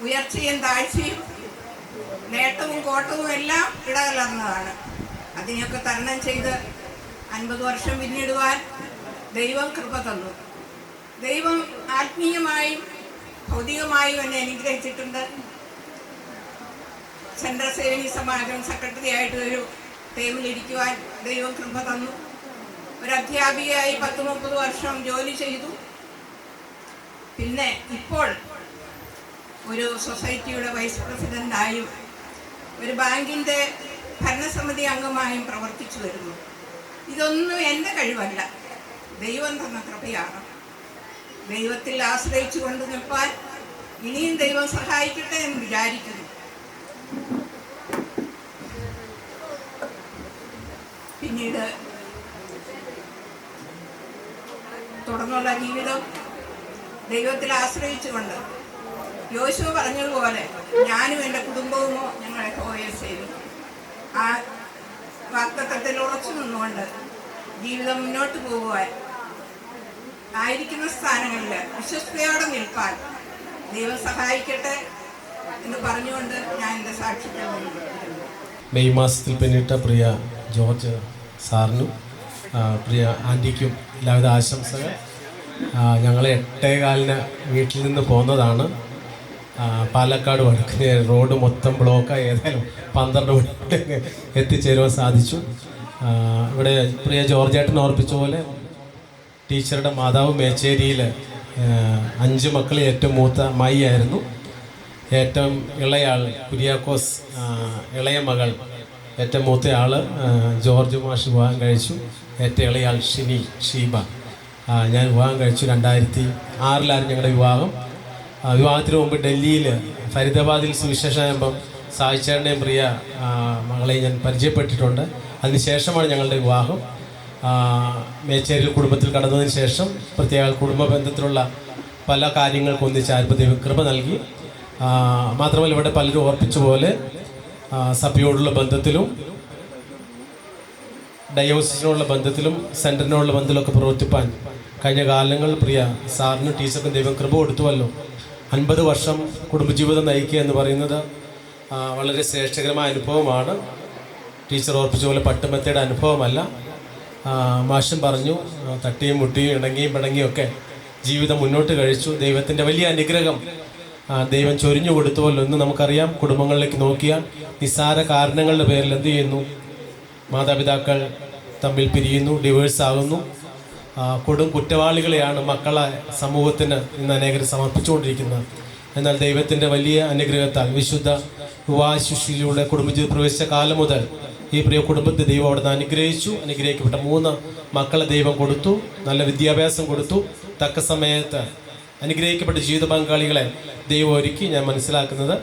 ഉയർച്ചയും താഴ്ചയും നേട്ടവും കോട്ടവും എല്ലാം ഇടകലർന്നതാണ്. അതിനെയൊക്കെ തരണം ചെയ്ത് 50 വർഷം പിന്നിടുവാൻ ദൈവം കൃപ തന്നു. ദൈവം ആത്മീയമായും ഭൗതികമായും എന്നെ അനുഗ്രഹിച്ചിട്ടുണ്ട്. സെൻട്രൽ സേവനി സമാജം സെക്രട്ടറി ആയിട്ട് ഒരു ടൈമിലിരിക്കുവാൻ ദൈവം കൃപ തന്നു. ഒരു അധ്യാപികയായി 10-30 വർഷം ജോലി ചെയ്തു. പിന്നെ ഇപ്പോൾ ഒരു സൊസൈറ്റിയുടെ വൈസ് പ്രസിഡൻ്റായും ഒരു ബാങ്കിൻ്റെ ഭരണസമിതി അംഗമായും പ്രവർത്തിച്ചു വരുന്നു. ഇതൊന്നും എൻ്റെ കഴിവല്ല, ദൈവം തന്ന കൃപയാണ്. ദൈവത്തിൽ ആശ്രയിച്ചു കൊണ്ട് നിൽപ്പാൻ ഇനിയും ദൈവം സഹായിക്കട്ടെ എന്ന് വിചാരിക്കുന്നു. പിന്നീട് തുടർന്നുള്ള ജീവിതം ദൈവത്തിൽ ആശ്രയിച്ചുകൊണ്ട് യോശുവ പറഞ്ഞതുപോലെ ഞാനും എൻ്റെ കുടുംബവുമോ ഞങ്ങളെ യഹോവയെ സേവിക്കും. ആ വാഗ്ദത്തത്തിൽ ഉറച്ചു നിന്നുകൊണ്ട് ജീവിതം മുന്നോട്ട് പോകുവാൻ, ആയിരിക്കുന്ന സ്ഥാനങ്ങളിൽ വിശ്വസ്തയോടെ നിൽപ്പാൻ ദൈവം സഹായിക്കട്ടെ എന്ന് പറഞ്ഞുകൊണ്ട് ഞാൻ എൻ്റെ സാക്ഷ്യത്തെ മുന്നിൽ. മെയ് മാസത്തിൽ പിന്നിട്ട പ്രിയ ജോർജ് സാറിനും പ്രിയ ആൻറ്റിക്കും എല്ലാവിധ ആശംസകൾ. ഞങ്ങൾ 8:15 വീട്ടിൽ നിന്ന് പോന്നതാണ്. പാലക്കാട് വടക്ക് റോഡ് മൊത്തം ബ്ലോക്കായി. ഏതായാലും 12 മണിക്ക് എത്തിച്ചേരുവാൻ സാധിച്ചു. ഇവിടെ പ്രിയ ജോർജേട്ടൻ ഓർപ്പിച്ച പോലെ ടീച്ചറുടെ മാതാവ് മേച്ചേരിയിൽ 5 മക്കളിൽ ഏറ്റവും മൂത്ത മായി ആയിരുന്നു. ഏറ്റവും ഇളയാൾ കുര്യാക്കോസ്, ഇളയ മകൾ ഏറ്റവും മൂത്തയാൾ ജോർജ് മാഷ് വിവാഹം കഴിച്ചു. ഏറ്റവും ഇളയാൾ ഷീബ. ഞാൻ വിവാഹം കഴിച്ചു. 2006 ഞങ്ങളുടെ വിവാഹം. വിവാഹത്തിന് മുമ്പ് ഡൽഹിയിൽ ഫരീദാബാദിൽ സുവിശേഷമാകുമ്പം സായിച്ചേട്ടൻ്റെയും പ്രിയ മകളെ ഞാൻ പരിചയപ്പെട്ടിട്ടുണ്ട്. അതിനുശേഷമാണ് ഞങ്ങളുടെ വിവാഹം. മേച്ചേരിയിൽ കുടുംബത്തിൽ കടന്നതിന് ശേഷം പ്രത്യേക കുടുംബ ബന്ധത്തിലുള്ള പല കാര്യങ്ങൾക്കും ഒന്നിച്ചായപ്പോൾ ദൈവം കൃപ നൽകി. മാത്രമല്ല ഇവിടെ പലരും ഓർപ്പിച്ച പോലെ സഭയോടുള്ള ബന്ധത്തിലും ഡയോസിസിനോടുള്ള ബന്ധത്തിലും സെൻറ്ററിനോടുള്ള ബന്ധത്തിലൊക്കെ പ്രവർത്തിപ്പാൻ കഴിഞ്ഞ കാലങ്ങളിൽ പ്രിയ സാറിനും ടീച്ചർക്കും ദൈവം കൃപ കൊടുത്തുവല്ലോ. 50 വർഷം കുടുംബജീവിതം നയിക്കുക എന്ന് പറയുന്നത് വളരെ ശ്രേഷ്ഠകരമായ അനുഭവമാണ്. ടീച്ചർ ഓർപ്പിച്ച പോലെ പട്ടുമെത്തയുടെ അനുഭവമല്ല. മാഷൻ പറഞ്ഞു, തട്ടിയും മുട്ടിയും ഇണങ്ങിയും പിണങ്ങിയും ഒക്കെ ജീവിതം മുന്നോട്ട് കഴിച്ചു. ദൈവത്തിൻ്റെ വലിയ അനുഗ്രഹം ദൈവം ചൊരിഞ്ഞു കൊടുത്തുവല്ലോ. ഇന്ന് നമുക്കറിയാം, കുടുംബങ്ങളിലേക്ക് നോക്കിയാൽ നിസ്സാര കാരണങ്ങളുടെ പേരിൽ എന്ത് ചെയ്യുന്നു, മാതാപിതാക്കൾ തമ്മിൽ പിരിയുന്നു, ഡിവേഴ്സ് ആകുന്നു. കൊടും കുറ്റവാളികളെയാണ് മക്കളെ സമൂഹത്തിന് ഇന്ന് അനേകർ സമർപ്പിച്ചുകൊണ്ടിരിക്കുന്നത്. എന്നാൽ ദൈവത്തിൻ്റെ വലിയ അനുഗ്രഹത്താൽ വിശുദ്ധ വിവാഹശുശ്രൂഷയിലൂടെ കുടുംബജീവിത പ്രവേശിച്ച കാലം മുതൽ ഈ പ്രിയ കുടുംബത്തെ ദൈവം അവിടെ നിന്ന് അനുഗ്രഹിച്ചു. അനുഗ്രഹിക്കപ്പെട്ട 3 മക്കളെ ദൈവം കൊടുത്തു, നല്ല വിദ്യാഭ്യാസം കൊടുത്തു. തക്ക സമയത്ത് അനുഗ്രഹിക്കപ്പെട്ട ജീവിത പങ്കാളികളെ ദൈവം ഒരുക്കി. ഞാൻ മനസ്സിലാക്കുന്നത്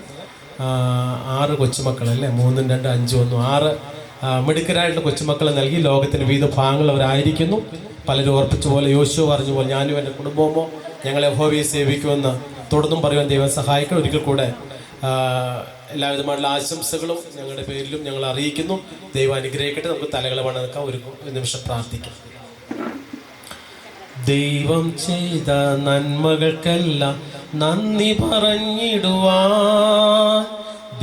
6 കൊച്ചുമക്കളല്ലേ, 3, 2, 5, 1, 6 മിടുക്കരായിട്ടുള്ള കൊച്ചുമക്കളെ നൽകി. ലോകത്തിൻ്റെ വിവിധ ഭാഗങ്ങൾ അവരായിരിക്കുന്നു. പലരും ഓർപ്പിച്ച പോലെ, യോശുവ പറഞ്ഞ പോലെ, ഞാനും എൻ്റെ കുടുംബമോ ഞങ്ങളെ യഹോവയെ സേവിക്കുമെന്ന് തുടർന്നും പറയുവാൻ ദൈവം സഹായിക്കണം. ഒരിക്കൽ കൂടെ എല്ലാവിധമായിട്ടുള്ള ആശംസകളും ഞങ്ങളുടെ പേരിലും ഞങ്ങൾ അറിയിക്കുന്നു. ദൈവം അനുഗ്രഹിക്കട്ടെ. നമുക്ക് തലകളെ വണക്കാം, ഒരു നിമിഷം പ്രാർത്ഥിക്കാം. ദൈവം ചെയ്ത നന്മകൾക്കെല്ലാം നന്ദി പറഞ്ഞിടുവാൻ,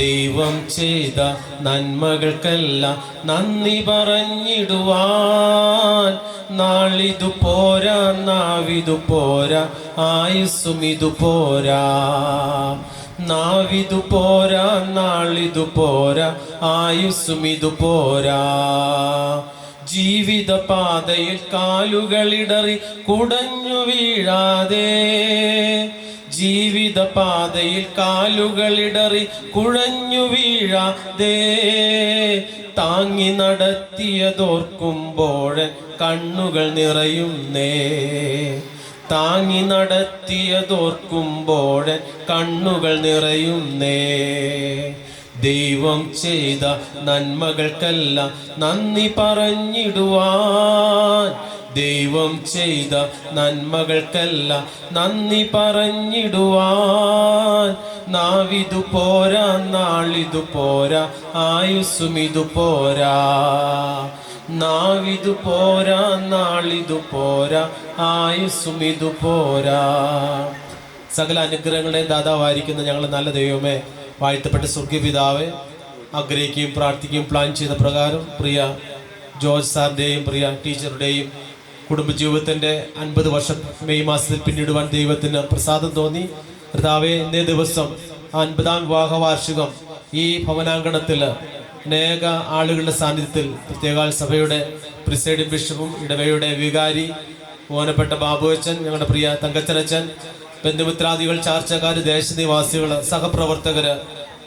ദൈവം ചെയ്ത നന്മകൾക്കെല്ലാം നന്ദി പറഞ്ഞിടുവാൻ. നാളിതു പോരാ, നാവിതു പോരാ, ആയുസ്സും ഇതു പോരാ. നാവിതു പോരാ, നാളിതു പോരാ, ആയുസ്സും ഇതു പോരാ. ജീവിത പാതയിൽ കാലുകളിടറി കുടഞ്ഞു വീഴാതെ, ജീവിത പാതയിൽ കാലുകളിടറി കുഴഞ്ഞു വീഴാതെ, താങ്ങി നടത്തിയതോർക്കുമ്പോൾ കണ്ണുകൾ നിറയുന്നേ. താങ്ങി നടത്തിയതോർക്കുമ്പോൾ കണ്ണുകൾ നിറയുന്നേ. ദൈവം ചെയ്ത നന്മകൾക്കെല്ലാം നന്ദി പറഞ്ഞിടുവാൻ, ദൈവം ചെയ്ത നന്മകൾക്കെല്ലാം നന്ദി പറഞ്ഞിടുവാൻ. നാവിതു പോരാ, നാളിതു പോരാ, ആയുസ്സും ഇതു പോരാ. നാവിതു പോരാ, നാളിതു പോരാ, ആയുസ്സും ഇതു പോരാ. സകല അനുഗ്രഹങ്ങളുടെ ദാതാവായിരിക്കുന്ന ഞങ്ങളുടെ നല്ല ദൈവമേ, വാഴ്ത്തപ്പെട്ട സ്വർഗീയപിതാവേ, ആഗ്രഹിക്കുകയും പ്രാർത്ഥിക്കുകയും പ്ലാൻ ചെയ്ത പ്രകാരം പ്രിയ ജോർജ് സാറിൻ്റെയും പ്രിയ ടീച്ചറുടെയും കുടുംബജീവിതത്തിൻ്റെ 50 വർഷം മെയ് മാസത്തിൽ പിന്നിടുവാൻ ദൈവത്തിന് പ്രസാദം തോന്നി. കർത്താവേ, ഇന്നേ ദിവസം 50ാം വിവാഹ വാർഷികം ഈ ഭവനാങ്കണത്തിൽ അനേക ആളുകളുടെ സാന്നിധ്യത്തിൽ, പ്രത്യേക സഭയുടെ പ്രിസൈഡിംഗ് ബിഷപ്പും ഇടവയുടെ വികാരി ബഹുമാനപ്പെട്ട ബാബുവച്ചൻ, ഞങ്ങളുടെ പ്രിയ തങ്കച്ചനച്ചൻ, ബന്ധുമിത്രാദികൾ, ചാർച്ചക്കാർ, ദേശനിവാസികൾ, സഹപ്രവർത്തകർ,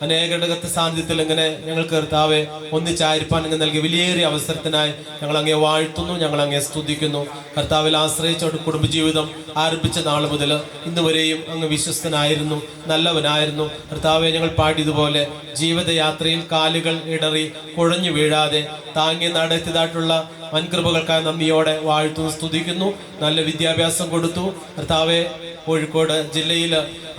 അനേകരുടെ സാന്നിധ്യത്തിൽ ഇങ്ങനെ ഞങ്ങൾക്ക് കർത്താവെ ഒന്നിച്ചായിരിക്കാൻ ഇങ്ങനെ നൽകിയ വിലയേറിയ അവസരത്തിനായി ഞങ്ങൾ അങ്ങേ വാഴ്ത്തുന്നു, ഞങ്ങൾ അങ്ങേ സ്തുതിക്കുന്നു. കർത്താവിൽ ആശ്രയിച്ചോട്ട് കുടുംബജീവിതം ആരംഭിച്ച നാൾ മുതൽ ഇന്ന് വരെയും അങ്ങ് വിശ്വസ്തനായിരുന്നു, നല്ലവനായിരുന്നു. കർത്താവെ, ഞങ്ങൾ പാടിയതുപോലെ ജീവിതയാത്രയിൽ കാലുകൾ ഇടറി കുഴഞ്ഞു വീഴാതെ താങ്ങി നടത്തിയതായിട്ടുള്ള വൻകൃപകൾക്കായി നന്ദിയോടെ വാഴ്ത്തുന്നു, സ്തുതിക്കുന്നു. നല്ല വിദ്യാഭ്യാസം കൊടുത്തു. കർത്താവെ, കോഴിക്കോട് ജില്ലയിൽ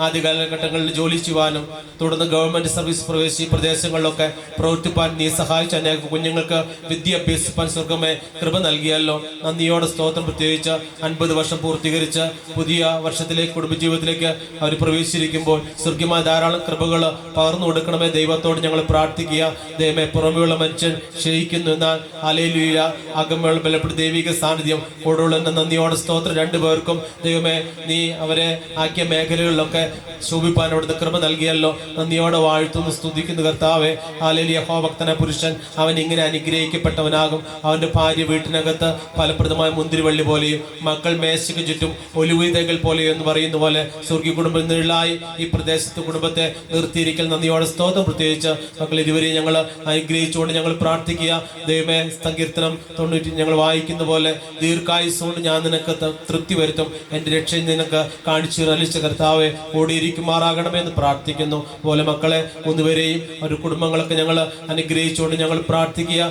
ആദ്യ കാലഘട്ടങ്ങളിൽ ജോലി ചെയ്യുവാനും തുടർന്ന് ഗവൺമെൻറ് സർവീസ് പ്രവേശിച്ച പ്രദേശങ്ങളിലൊക്കെ പ്രവർത്തിപ്പാൻ നീ സഹായിച്ച അനേക കുഞ്ഞുങ്ങൾക്ക് വിദ്യ അഭ്യസിപ്പാൻ സ്വർഗമേ കൃപ നൽകിയല്ലോ. നന്ദിയോടെ സ്തോത്രം. പ്രത്യേകിച്ച് 50 വർഷം പൂർത്തീകരിച്ച് പുതിയ വർഷത്തിലേക്ക് കുടുംബജീവിതത്തിലേക്ക് അവർ പ്രവേശിച്ചിരിക്കുമ്പോൾ സ്വർഗീയമായ ധാരാളം കൃപകൾ പകർന്നു കൊടുക്കണമേ. ദൈവത്തോട് ഞങ്ങൾ പ്രാർത്ഥിക്കുക. ദൈവമേ, പുറമെയുള്ള മനുഷ്യൻ ക്ഷയിക്കുന്നു, എന്നാൽ ഹല്ലേലൂയ അകമെയുള്ള ബലപ്പെട്ട ദൈവിക സാന്നിധ്യം കൂടുതലുള്ള നന്ദിയോടെ സ്തോത്രം. 2 പേർക്കും ദൈവമേ നീ അവരെ ആക്കിയ മേഖലകളിലൊക്കെ ശോഭിപ്പാൻ അവിടുത്തെ കൃപ നൽകിയല്ലോ. നന്ദിയോടെ വാഴ്ത്തുന്നു, സ്തുതിക്കുന്നു കർത്താവെ. ഹല്ലേലൂയ. യഹോവഭക്തനായ പുരുഷൻ അവൻ ഇങ്ങനെ അനുഗ്രഹിക്കപ്പെട്ടവനാകും. അവന്റെ ഭാര്യ വീട്ടിനകത്ത് ഫലപ്രദമായ മുന്തിരിവള്ളി പോലെയും മക്കൾ മേശയ്ക്ക് ചുറ്റും ഒലിവുതൈകൾ പോലെയും എന്ന് പറയുന്ന പോലെ സ്വർഗീയ കുടുംബം നിഴലായി ഈ പ്രദേശത്ത് കുടുംബത്തെ നിർത്തിയിരിക്കൽ നന്ദിയോടെ സ്തോത്രം. പ്രത്യേകിച്ച് മക്കൾ ഇരുവരെയും ഞങ്ങൾ അനുഗ്രഹിച്ചുകൊണ്ട് ഞങ്ങൾ പ്രാർത്ഥിക്കുക. ദൈവമേ, സങ്കീർത്തനം 90 ഞങ്ങൾ വായിക്കുന്ന പോലെ ദീർഘായുസ്സുകൊണ്ട് ഞാൻ നിനക്ക് തൃപ്തി വരുത്തും, എൻ്റെ രക്ഷയിൽ നിനക്ക് കാണിച്ചു അലിച്ച കർത്താവെ ഓടിയിരിക്കുമാറാകണമെന്ന് പ്രാർത്ഥിക്കുന്നു. പോലെ മക്കളെ മൂന്നുപേരെയും ഒരു കുടുംബങ്ങളൊക്കെ ഞങ്ങൾ അനുഗ്രഹിച്ചുകൊണ്ട് ഞങ്ങൾ പ്രാർത്ഥിക്കുക.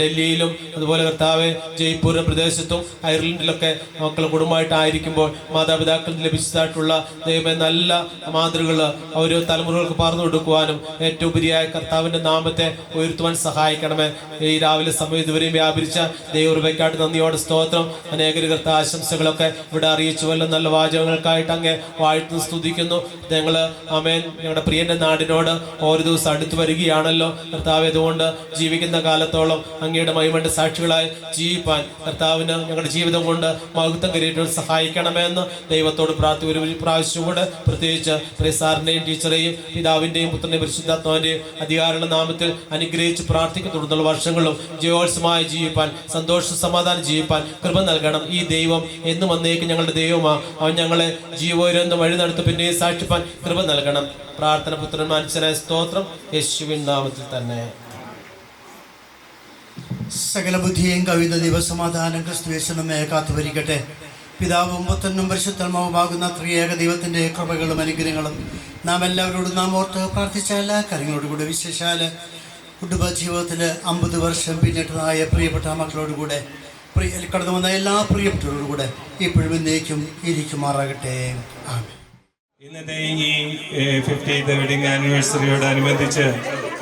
ഡൽഹിയിലും അതുപോലെ കർത്താവെ ജയ്പൂർ പ്രദേശത്തും അയർലൻഡിലൊക്കെ മക്കൾ കുടുംബമായിട്ടായിരിക്കുമ്പോൾ മാതാപിതാക്കൾ ലഭിച്ചതായിട്ടുള്ള ദൈവമേ നല്ല മാതൃകൾ അവർ തലമുറകൾക്ക് പറഞ്ഞു കൊടുക്കുവാനും ഏറ്റവും ഉപരിയായ കർത്താവിൻ്റെ നാമത്തെ ഉയർത്തുവാൻ സഹായിക്കണമേ. ഈ രാവിലെ സമയം ഇതുവരെയും വ്യാപരിച്ച ദൈവകൃപയ്ക്കായിട്ട് നന്ദിയോടെ സ്തോത്രം. അനേകർ കർത്ത ആശംസകളൊക്കെ ഇവിടെ അറിയിച്ചുവല്ലോ. നല്ല വാചകങ്ങൾക്കായിട്ട് അങ്ങ് വാഴ്ത്തുന്നു, സ്തുതിക്കുന്നു. ഞങ്ങൾ ആമേൻ ഞങ്ങളുടെ പ്രിയന്റെ നാടിനോട് ഓരോ ദിവസം അടുത്ത് വരികയാണല്ലോ കർത്താവ്. അതുകൊണ്ട് ജീവിക്കുന്ന കാലത്തോളം അങ്ങയുടെ മഹിമയുടെ സാക്ഷികളായി ജീവിപ്പാൻ കർത്താവിന് ഞങ്ങളുടെ ജീവിതം കൊണ്ട് മഹത്വം കയറിയിട്ട് സഹായിക്കണമെന്ന് ദൈവത്തോട് ഒരു പ്രാവശ്യം കൂടെ പ്രത്യേകിച്ച് സാറിൻ്റെയും ടീച്ചറെയും പിതാവിൻ്റെയും പുത്രൻ്റെയും പരിശുദ്ധാത്മാവിൻ്റെയും അധികാര നാമത്തിൽ അനുഗ്രഹിച്ച് പ്രാർത്ഥിക്കുന്നു. തുടർന്നുള്ള വർഷങ്ങളും ജയോത്സവമായി ജീവിപ്പാൻ, സന്തോഷ സമാധാനം ജീവിപ്പാൻ കൃപ നൽകണം. ഈ ദൈവം എന്നും വന്നേക്കും ഞങ്ങളുടെ ദൈവമാണ്. അവൻ ഞങ്ങളെ ജീവോരന്ത വഴി നടത്തി പിന്നെയും സാക്ഷിപ്പാൻ കൃപ നൽകണം. പ്രാർത്ഥന പുത്രൻ മനുഷ്യനായ സ്തോത്രം യേശുവിൻ നാമത്തിൽ തന്നെ. സകല ബുദ്ധിയും കവിത ദൈവസമാധാനം ക്രിസ്തുവേശനമേ കാത്തുവരിക്കട്ടെ. പിതാവും പുത്രനും പരിശുദ്ധമാകുന്ന ത്രിയേക ദൈവത്തിൻ്റെ കൃപകളും അനുഗ്രഹങ്ങളും നാം എല്ലാവരോടും നാം ഓർത്ത് പ്രാർത്ഥിച്ച എല്ലാ കാര്യങ്ങളോടുകൂടെ വിശേഷാൽ കുടുംബജീവിതത്തിൽ 50 വർഷം പിന്നിട്ടതായ പ്രിയപ്പെട്ട മക്കളോടുകൂടെ കടന്നു വന്ന എല്ലാ പ്രിയപ്പെട്ടവരോടുകൂടെ ഇപ്പോഴും എന്നേക്കും ഇരിക്കുമാറാകട്ടെ. ആമേൻ. ഇന്നത്തെ ഈ 50th വെഡിങ് ആനിവേഴ്സറിയോടനുബന്ധിച്ച്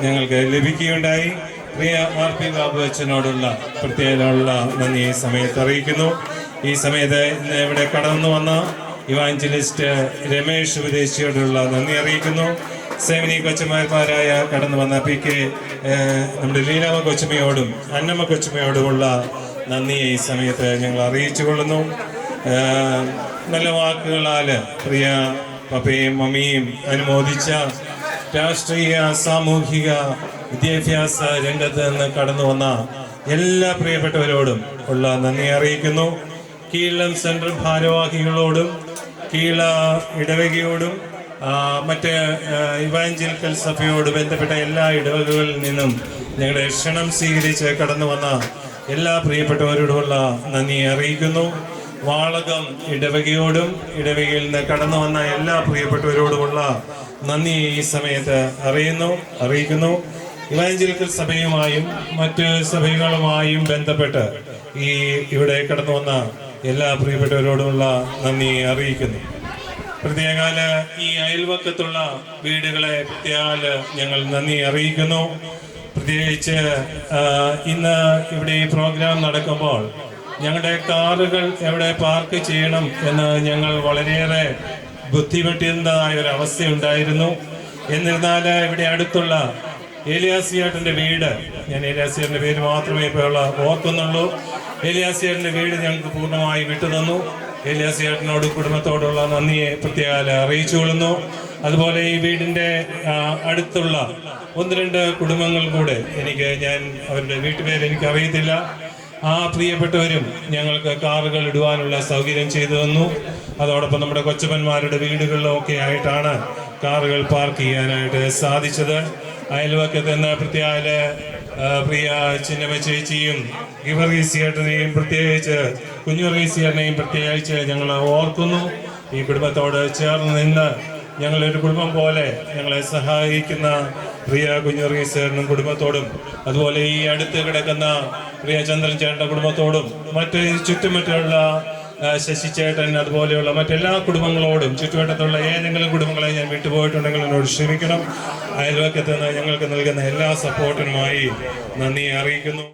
ഞങ്ങൾക്ക് ലഭിക്കുകയുണ്ടായി. പ്രിയ RP ബാബു അച്ഛനോടുള്ള പ്രത്യേകമുള്ള നന്ദി ഈ സമയത്ത് അറിയിക്കുന്നു. ഈ സമയത്ത് ഇന്ന് ഇവിടെ കടന്നു വന്ന ഇവാഞ്ചലിസ്റ്റ് രമേശ് ഉപദേശിയോടുള്ള നന്ദി അറിയിക്കുന്നു. സേവനി കൊച്ചമാർമാരായ കടന്നു വന്ന PK നമ്മുടെ ലീലാമ കൊച്ചുമയോടും അന്നമ്മ കൊച്ചുമയോടുമുള്ള നന്ദി ഈ സമയത്ത് ഞങ്ങൾ അറിയിച്ചു കൊള്ളുന്നു. നല്ല വാക്കുകളാൽ പ്രിയ പപ്പയും മമ്മിയും അനുമോദിച്ച രാഷ്ട്രീയ സാമൂഹിക വിദ്യാഭ്യാസ രംഗത്ത് നിന്ന് കടന്നു വന്ന എല്ലാ പ്രിയപ്പെട്ടവരോടും ഉള്ള നന്ദി അറിയിക്കുന്നു. കീഴം സെൻട്രൽ ഭാരവാഹികളോടും കീഴ ഇടവകയോടും മറ്റ് ഇവാഞ്ചലിക്കൽ സഭയോട് ബന്ധപ്പെട്ട എല്ലാ ഇടവകകളിൽ നിന്നും ഞങ്ങളുടെ ക്ഷണം സ്വീകരിച്ച് കടന്നു വന്ന എല്ലാ പ്രിയപ്പെട്ടവരോടുമുള്ള നന്ദി അറിയിക്കുന്നു. വാളകം ഇടവകയോടും ഇടവകയിൽ നിന്ന് കടന്നു വന്ന എല്ലാ പ്രിയപ്പെട്ടവരോടുമുള്ള നന്ദി ഈ സമയത്ത് അറിയിക്കുന്നു. ഇവാഞ്ചലിക്കൽ സഭയുമായും മറ്റ് സഭകളുമായും ബന്ധപ്പെട്ട് ഇവിടെ കടന്നു വന്ന എല്ലാ പ്രിയപ്പെട്ടവരോടുമുള്ള നന്ദി അറിയിക്കുന്നു. പ്രത്യേകാല ഈ അയൽവക്കത്തുള്ള വീടുകളെ പ്രത്യേക ഞങ്ങൾ നന്ദി അറിയിക്കുന്നു. പ്രത്യേകിച്ച് ഇന്ന് ഇവിടെ ഈ പ്രോഗ്രാം നടക്കുമ്പോൾ ഞങ്ങളുടെ കാറുകൾ എവിടെ പാർക്ക് ചെയ്യണം എന്ന് ഞങ്ങൾ വളരെയേറെ ബുദ്ധിമുട്ടുന്നതായ ഒരു അവസ്ഥയുണ്ടായിരുന്നു. എന്നിരുന്നാൽ ഇവിടെ അടുത്തുള്ള ഏലിയാസിയേട്ടൻ്റെ വീട്, ഞാൻ ഏലിയാസിയേട്ടൻ്റെ പേര് മാത്രമേ ഇപ്പോൾ ഓർക്കുന്നുള്ളൂ, ഏലിയാസിയേട്ടൻ്റെ വീട് ഞങ്ങൾക്ക് പൂർണ്ണമായി വിട്ടുതന്നു. ഏലിയാസിയേട്ടനോട് കുടുംബത്തോടുള്ള നന്ദിയെ പ്രത്യേകം അറിയിച്ചുകൊള്ളുന്നു. അതുപോലെ ഈ വീടിൻ്റെ അടുത്തുള്ള 1-2 കുടുംബങ്ങൾ കൂടെ ഞാൻ അവരുടെ വീട്ടുപേര് എനിക്കറിയത്തില്ല, ആ പ്രിയപ്പെട്ടവരും ഞങ്ങൾക്ക് കാറുകൾ ഇടുവാനുള്ള സൗകര്യം ചെയ്തു തന്നു. അതോടൊപ്പം നമ്മുടെ കൊച്ചപ്പന്മാരുടെ വീടുകളിലൊക്കെ ആയിട്ടാണ് കാറുകൾ പാർക്ക് ചെയ്യാനായിട്ട് സാധിച്ചത്. അയൽവക്കത്ത് നിന്ന് പ്രത്യേക പ്രിയ ചിന്നമ്മ ചേച്ചിയും ഗിവർഗീസിയേട്ടനെയും പ്രത്യേകിച്ച് കുഞ്ഞുറീസിയേട്ടനെയും പ്രത്യേകിച്ച് ഞങ്ങൾ ഓർക്കുന്നു. ഈ കുടുംബത്തോട് ചേർന്ന് നിന്ന് ഞങ്ങളൊരു കുടുംബം പോലെ ഞങ്ങളെ സഹായിക്കുന്ന പ്രിയ കുഞ്ഞുറീസിയേട്ടനും കുടുംബത്തോടും, അതുപോലെ ഈ അടുത്ത് കിടക്കുന്ന പ്രിയ ചന്ദ്രൻ ചേട്ടൻ്റെ കുടുംബത്തോടും മറ്റ് ചുറ്റുമറ്റുള്ള ശശിചേട്ടൻ അതുപോലെയുള്ള മറ്റെല്ലാ കുടുംബങ്ങളോടും ചുറ്റുവട്ടത്തുള്ള ഏതെങ്കിലും കുടുംബങ്ങളെ ഞാൻ വിട്ടുപോയിട്ടുണ്ടെങ്കിൽ എന്നോട് ക്ഷമിക്കണം. അയൽവക്കത്ത് നിന്ന് ഞങ്ങൾക്ക് നൽകുന്ന എല്ലാ സപ്പോർട്ടിനുമായി നന്ദി അറിയിക്കുന്നു.